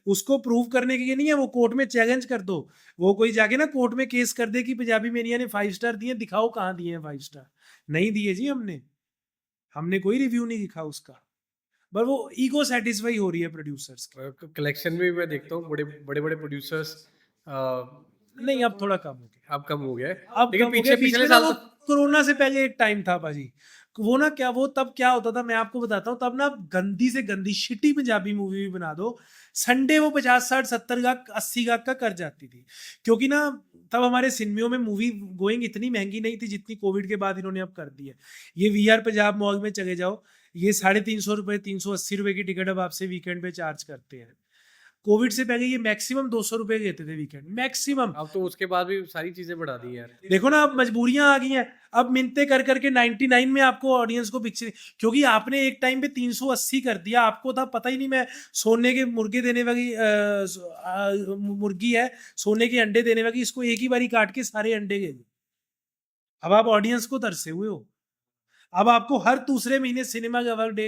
उसको प्रूव करने के लिए नहीं है, वो कोर्ट में चैलेंज कर दो, वो कोई जाके ना कोर्ट में केस कर दे कि पंजाबी मेनिया ने 5 स्टार दिए, दिखाओ कहाँ दिए हैं 5 स्टार। नहीं दिए जी, हमने कोई रिव्यू नहीं लिखा उसका, पर वो ईगो सेटिस्फाई हो रही है प्रोड्यूसर्स की।
कलेक्शन में भी मैं देखता हूँ बड़े बड़े प्रोड्यूसर्स
नहीं, अब थोड़ा कम हो गया,
अब कम हो गया है,
अब
लेकिन
कम हो गया।
पीछे
बीच
पिछले
में ना
साल
वो
तो
कोरोना से पहले एक टाइम था पाजी, वो ना क्या, वो तब क्या होता था मैं आपको बताता हूँ। तब ना गंदी से गंदी शिटी पंजाबी मूवी भी बना दो, संडे वो 50, 60, 70 लाख, 80 लाख का कर जाती थी। क्योंकि ना तब हमारे सिनेमाओं में मूवी गोइंग इतनी महंगी नहीं थी जितनी कोविड के बाद इन्होंने अब कर दी है। ये VR पंजाब मॉल में चले जाओ, ये 350 रुपए, 380 रुपए की टिकट अब आपसे वीकेंड पे चार्ज करते हैं। कोविड से पहले ये मैक्सिमम 200 रुपए लेते थे वीकेंड, मैक्सिमम।
अब तो उसके बाद भी सारी चीजें बढ़ा दी यार।
देखो ना अब मजबूरियां आ गई हैं, अब मिनते कर करके 99 में आपको ऑडियंस को पिक्चर, क्योंकि आपने एक टाइम पे 380 कर दिया, आपको था पता ही नहीं मैं सोने के मुर्गे देने वाली मुर्गी है, सोने के अंडे देने वाली, इसको एक ही बारी काट के सारे अंडे दे दो। अब आप ऑडियंस को तरसे हुए हो, अब आपको हर दूसरे महीने सिनेमा का डे,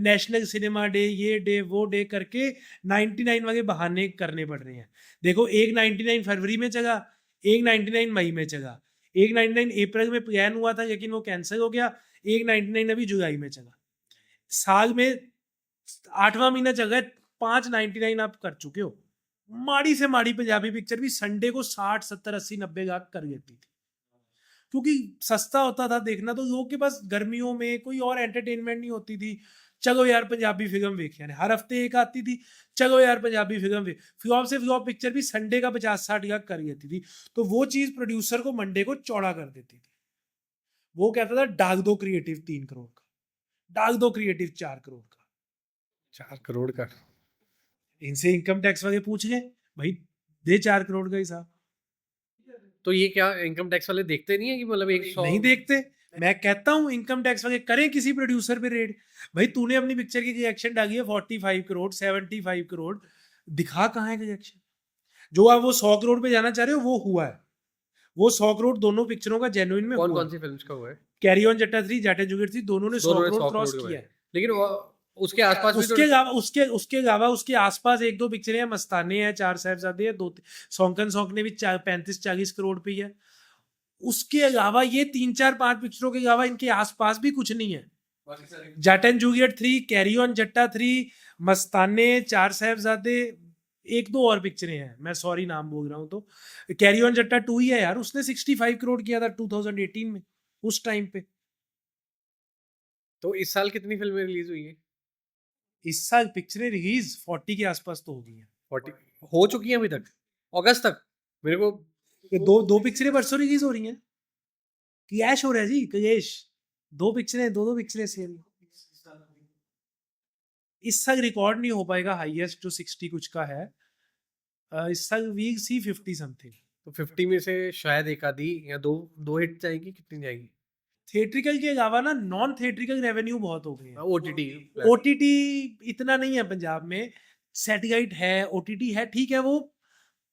नेशनल सिनेमा डे, ये डे वो डे करके 99 वाले बहाने करने पड़ रहे हैं। देखो एक 99 फरवरी में चला, एक 99 मई में चला, एक 99 अप्रैल में प्लान हुआ था लेकिन वो कैंसिल हो गया, एक 99 अभी जुलाई में चला। साल में 8वां महीना चल रहा है, 5.99 आप कर चुके हो। माड़ी से माड़ी पंजाबी पिक्चर भी संडे को 60, 70, 80, 90 लाख कर लेती थी। क्योंकि सस्ता होता था देखना, तो लोगों के पास गर्मियों में कोई और एंटरटेनमेंट नहीं होती थी। चलो यार पंजाबी फिल्म वेख यानी हर हफ्ते एक आती थी, चलो यार पंजाबी फिल्म वे फ्लॉप से फ्लॉप पिक्चर भी संडे का 50-60 का कर देती थी। तो वो चीज प्रोड्यूसर को मंडे को चौड़ा कर देती थी। वो कहता था डाल दो क्रिएटिव 3 करोड़ का, डाल दो क्रिएटिव 4 करोड़ का।
4 करोड़ का?
इनसे इनकम टैक्स वाले पूछ गए, भाई दे 4 करोड़ का हिसाब।
तो ये क्या इनकम टैक्स वाले देखते नहीं है कि मतलब एक सौ
नहीं देखते। मैं कहता हूं इनकम टैक्स वाले करें किसी प्रोड्यूसर पे रेड। भाई तूने अपनी पिक्चर की रिएक्शन डाली है 45 करोड़ 75 करोड़, दिखा कहाँ है रिएक्शन? जो आप वो 100 करोड़ पे जाना चाह रहे हो वो हुआ है। वो 100 करोड़ दोनों पिक्चरों का जेन्युइन में
कौन
हुआ
कौन
है।
सी फिल्म्स का हुआ है?
कैरी ऑन जट्टा 3, जाट एंड जुगेट 3 दोनों ने 100
दोनों ने
करोड़
100 करोड़
क्रॉस
के
किया
हुए,
है।
लेकिन उसके आसपास भी तो
उसके अलावा उसके अलावा उसके आसपास एक दो पिक्चरें हैं, मस्ताने हैं, चार साहिबजादे हैं, दो सौंकन सौंक ने भी 35-40 करोड़ पे ही है। उसके अलावा ये 3-4-5 पिक्चरों के अलावा इनके आसपास भी कुछ नहीं है। Jat and Juliet 3, carry on जट्टा 3, मस्ताने, चार साहिबजादे, एक दो और पिक्चरें हैं, मैं सॉरी नाम बोल रहा हूँ। तो कैरी ऑन जट्टा 2 ही है यार, उसने 65 करोड़ किया था 2018 में उस टाइम पे।
तो इस साल कितनी फिल्में रिलीज हुई है?
इस साल पिक्चरें रिलीज 40 के आसपास तो हो गई हैं।
40 हो चुकी हैं अभी तक, अगस्त तक? मेरे को
ये दो दो पिक्चरें परसों रिलीज हो रही हैं। कैश हो रहा है जी, कैश। दो पिक्चरें, दो पिक्चरें सेम। इस साल रिकॉर्ड नहीं हो पाएगा हाईएस्ट जो 60 कुछ का है। इस साल वीक सी 50 समथिंग।
तो 50 में से शायद एक आधी या दो दो हिट जाएगी, कितनी जाएगी?
थिएट्रिकल के अलावा ना नॉन थिएट्रिकल रेवेन्यू बहुत हो गए हैं।
ओटीटी
ओटीटी इतना नहीं है पंजाब में। सैटेलाइट है, ओटीटी है, ठीक है, वो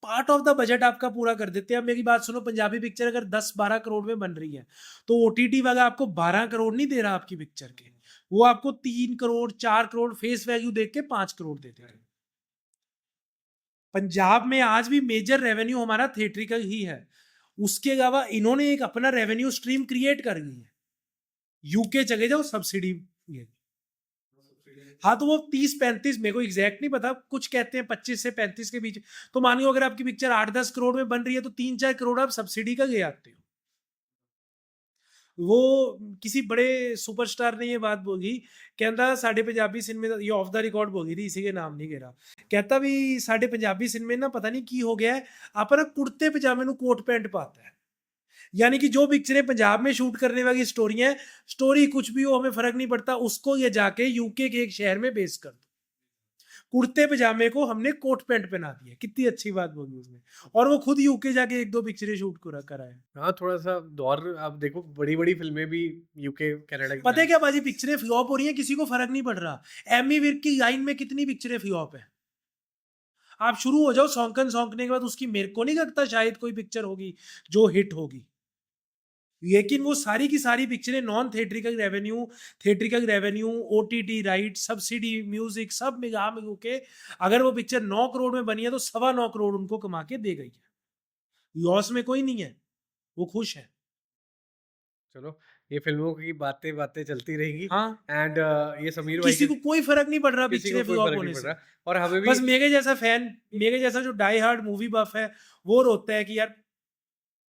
पार्ट ऑफ द बजट आपका पूरा कर देते हैं। अब मेरी बात सुनो, पंजाबी पिक्चर अगर 10-12 करोड़ में बन रही है तो ओटीटी वाला आपको 12 करोड़ नहीं दे रहा आपकी पिक्चर के, वो आपको 3 करोड़ 4 करोड़ फेस वैल्यू देख के 5 करोड़ देते हैं। पंजाब में आज भी मेजर रेवेन्यू हमारा थिएट्रिकल ही है। उसके अलावा इन्होंने एक अपना रेवेन्यू स्ट्रीम क्रिएट कर ली है। यूके चले जाओ सब्सिडी। हाँ तो वो 30-35, मेरे को एग्जैक्ट नहीं पता, कुछ कहते हैं 25 से 35 के बीच। तो मान लो अगर आपकी पिक्चर 8-10 करोड़ में बन रही है तो 3-4 करोड़ आप सब्सिडी का ले आते हो। वो किसी बड़े सुपरस्टार ने ये बात बोली, कहता साढ़े पंजाबी सिनेमे, ये ऑफ द रिकॉर्ड बोली थी, इसी के नाम नहीं कह रहा। कहता भी साढ़े पंजाबी सिनेमे ना पता नहीं की हो गया है, अपना कुर्ते पजामे नु कोट पैंट पाता है। यानी कि जो पिक्चरें पंजाब में शूट करने वाली स्टोरी है, स्टोरी कुछ भी हो हमें फर्क नहीं पड़ता, उसको ये जाके यूके के एक शहर में बेस कर दो। कुर्ते पजामे को हमने कोट पैंट पहना दिया। कितनी अच्छी बात बोली उसने। और वो खुद यूके जाके एक दो पिक्चरें शूट करा है।
हाँ, थोड़ा सा दौर आप देखो, बड़ी-बड़ी फिल्में भी यूके, कनाडा की
पता है क्या बाजी, पिक्चरें फ्लॉप हो रही हैं, किसी को फर्क नहीं पड़ रहा। एमी विर्क की लाइन में कितनी पिक्चरें फ्लॉप है। आप शुरू हो जाओ सौंकन सौंकने के बाद, उसकी मेरे को नहीं लगता शायद कोई पिक्चर होगी जो हिट होगी। लेकिन वो सारी की सारी पिक्चरें non theatrical revenue, theatrical revenue, OTT right, subsidy, music सब मिला मिलू के अगर वो पिक्चर 9 करोड़ में बनी है तो 9.25 करोड़ उनको कमा के दे गई है। लॉस में कोई नहीं है, वो खुश है।
चलो, ये फिल्मों की बातें बातें चलती रहेंगी।
हाँ,
एंड ये समीर भाई
किसी
के
को कोई फर्क नहीं पड़ रहा
किसी को
पिक्चरें
कोई
फ्लॉप
फर्क नहीं
होने
पड़
से।
रहा, और हमें भी
बस मेरे जैसा फैन, मेरे जैसा जो डाई हार्ड मूवी बफ है, वो रोता है कि यार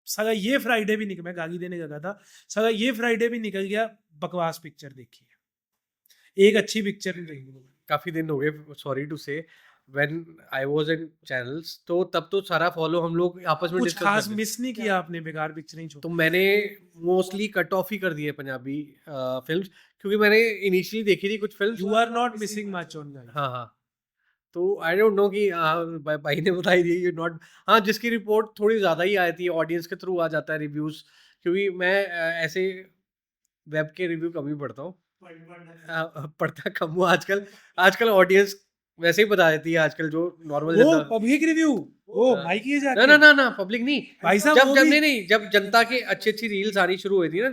साला ये फ्राइडे भी निकल, मैं गाली देने लगा था, साला ये फ्राइडे भी निकल गया, बकवास पिक्चर देखी है, एक अच्छी पिक्चर नहीं रही।
काफ़ी दिन हो गए, सॉरी टू से, when I was in channels, तो तब तो सारा फॉलो हम लोग आपस में
कुछ
डिस्कस
खास
करते थे।
मिस नहीं किया आपने, बेकार पिक्चर नहीं
तो
छोड़ी।
मैंने मोस्टली कट ऑफ ही कर दिए पंजाबी फ़िल्म्स, क्योंकि मैंने इनिशियली देखी थी कुछ films.
You are not missing much on guys.
हाँ, हाँ। तो आई डोंट नो कि भाई ने बताई थी यू नॉट, हाँ, जिसकी रिपोर्ट थोड़ी ज़्यादा ही आई थी, ऑडियंस के थ्रू आ जाता है रिव्यूज़, क्योंकि मैं ऐसे वेब के रिव्यू कम ही पढ़ता हूँ। पढ़ता कम हूँ आजकल। आजकल ऑडियंस वैसे ही बता देती है, आजकल जो नॉर्मल
वो
जनता।
पब्लिक रिव्यू, वो
हाँ।
माइक ये
ना,
जाके
ना, ना, ना, पब्लिक नहीं।
भाई साहब
जब
वो
जब
भी
नहीं, नहीं, जब जनता की अच्छी-अच्छी रील्स आनी शुरू हुई थी ना,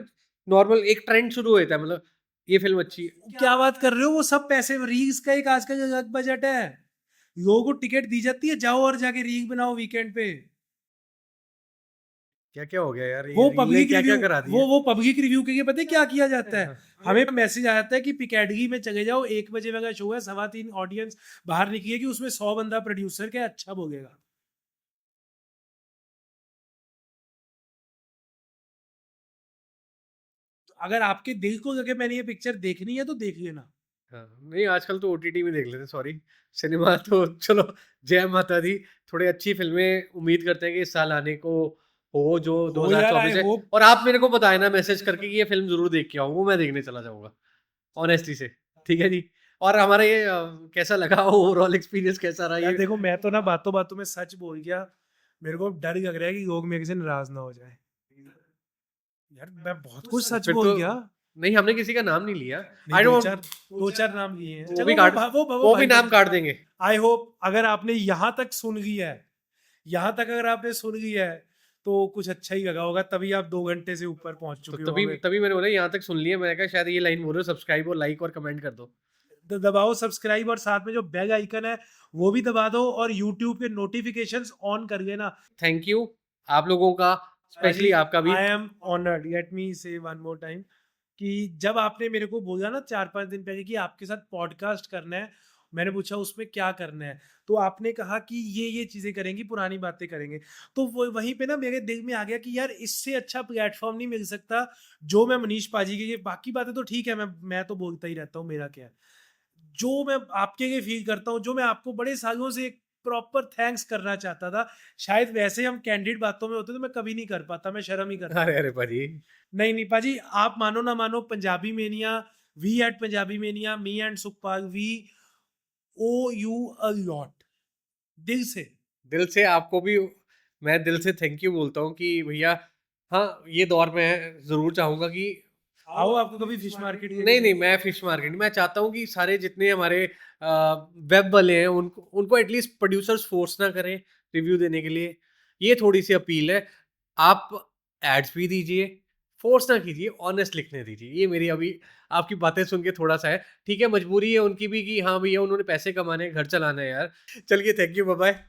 नॉर्मल एक ट्रेंड शुरू हुआ था, मतलब ये फ़िल्म अच्छी है।
क्या बात कर रहे हो, वो सब पैसे रील्स का एक आज का अलग बजट है। लोगों को टिकट दी जाती है, जाओ और जाके रील बनाओ वीकेंड पे।
क्या-क्या हो गया यार,
वो
ये रील ने
पब्लिक
क्या-क्या
रिव्यू,
करा दिया।
वो पब्लिक रिव्यू के लिए पता है क्या किया जाता है? हमें मैसेज आ जाता है कि पिकेडगी में चले जाओ, 1 बजे वाला शो है, 3:15 ऑडियंस बाहर निकलेगी, उसमें 100 बंदा प्रोड्यूसर के अच्छा बोलेगा। अगर आपके दिल को अगर मैंने ये पिक्चर देखनी है तो देख लेना।
हाँ, नहीं आजकल तो ओटीटी में देख लेते हैं, सॉरी। सिनेमा तो चलो, जय माता दी। थोड़ी अच्छी फ़िल्में उम्मीद करते हैं कि इस साल आने को हो, जो
हो यार, आई
2024 है।
होप।
और आप मेरे को बताएँ ना मैसेज करके कि ये फ़िल्म ज़रूर देख के आओ, वो मैं देखने चला जाऊँगा, ऑनेस्टी से। ठीक है जी? और हमारा ये कैसा लगा, ओवरऑल एक्सपीरियंस कैसा रहा
यार
ये?
देखो, मैं तो ना बातों-बातों में सच बोल गया। मेरे को डर लग रहा है कि लोग मेरे से नाराज़ ना हो जाएँ। यार मैं बहुत कुछ सच
फिर
बोल
तो
गया।
नहीं, हमने किसी का नाम नहीं लिया।
नहीं,
आई डोंट
2-4 2-4 नाम लिए हैं।
वो भी
चलो
काट
वो
वो भी
भाई
नाम
बंद।
काट देंगे।
आई होप अगर आपने यहाँ तक सुन लिया है, यहाँ तक अगर आपने सुन लिया है, तो कुछ अच्छा ही लगा होगा, तभी आप 2 घंटे से ऊपर पहुँच
तो
चुके
तभी
होंगे।
तभी मैंने बोला यहाँ तक सुन लिया, मैंने कहा शायद ये लाइन बोल रहे हो, सब्सक्राइब और लाइक और कमेंट कर दो।
दबाओ सब्सक्राइब और साथ में जो बेल आइकन है, वो भी दबा दो और यूट्यूब के नोटिफ़िकेशंस ऑन कर लेना।
थैंक यू आप लोगों का,
पाजी,
स्पेशली आपका भी।
I am honoured, let me से वन मोर टाइम, कि जब आपने मेरे को बोला ना 4-5 दिन पहले कि आपके साथ पॉडकास्ट करना है, मैंने पूछा उसमें क्या करना है, तो आपने कहा कि ये चीज़ें करेंगी, पुरानी बातें करेंगे। तो वो वहीं पे ना मेरे दिल में आ गया कि यार इससे अच्छा प्लेटफ़ॉर्म नहीं मिल सकता, जो मैं मनीष पाजी के लिए, बाकी बातें तो ठीक है, मैं तो बोलता ही रहता हूँ, मेरा क्या है। जो मैं आपके लिए फ़ील करता हूँ, जो मैं आपको बड़े सालों से एक प्रॉपर थैंक्स करना चाहता था, शायद वैसे हम कैंडिड बातों में होते तो मैं कभी नहीं कर पाता, मैं शर्म ही करता।
अरे अरे पाजी।
नहीं, नहीं पाजी, आप मानो ना मानो, Punjabi mania, we at Punjabi mania, me and Sukhpal, we owe you a lot, दिल से।
दिल से आपको भी मैं दिल से थैंक यू बोलता हूँ कि भैया, हाँ, ये दौर मैं ज़रूर चाहूँगा कि
आओ आपको कभी फिश मार्केट लेके
नहीं, नहीं,
चलें।
मैं फिश मार्केट मैं चाहता हूँ कि सारे जितने हमारे वेब वाले हैं उनको उनको एटलीस्ट प्रोड्यूसर्स फ़ोर्स ना करें रिव्यू देने के लिए। ये थोड़ी-सी अपील है। आप एड्स भी दीजिए, फ़ोर्स ना कीजिए, ऑनेस्ट लिखने दीजिए। ये मेरी अभी आपकी बातें सुन के थोड़ा-सा है। ठीक है, मजबूरी है उनकी भी कि हाँ, भैया उन्होंने पैसे कमाने हैं, घर चलाना है यार। चलिए थैंक यू, बाय-बाय।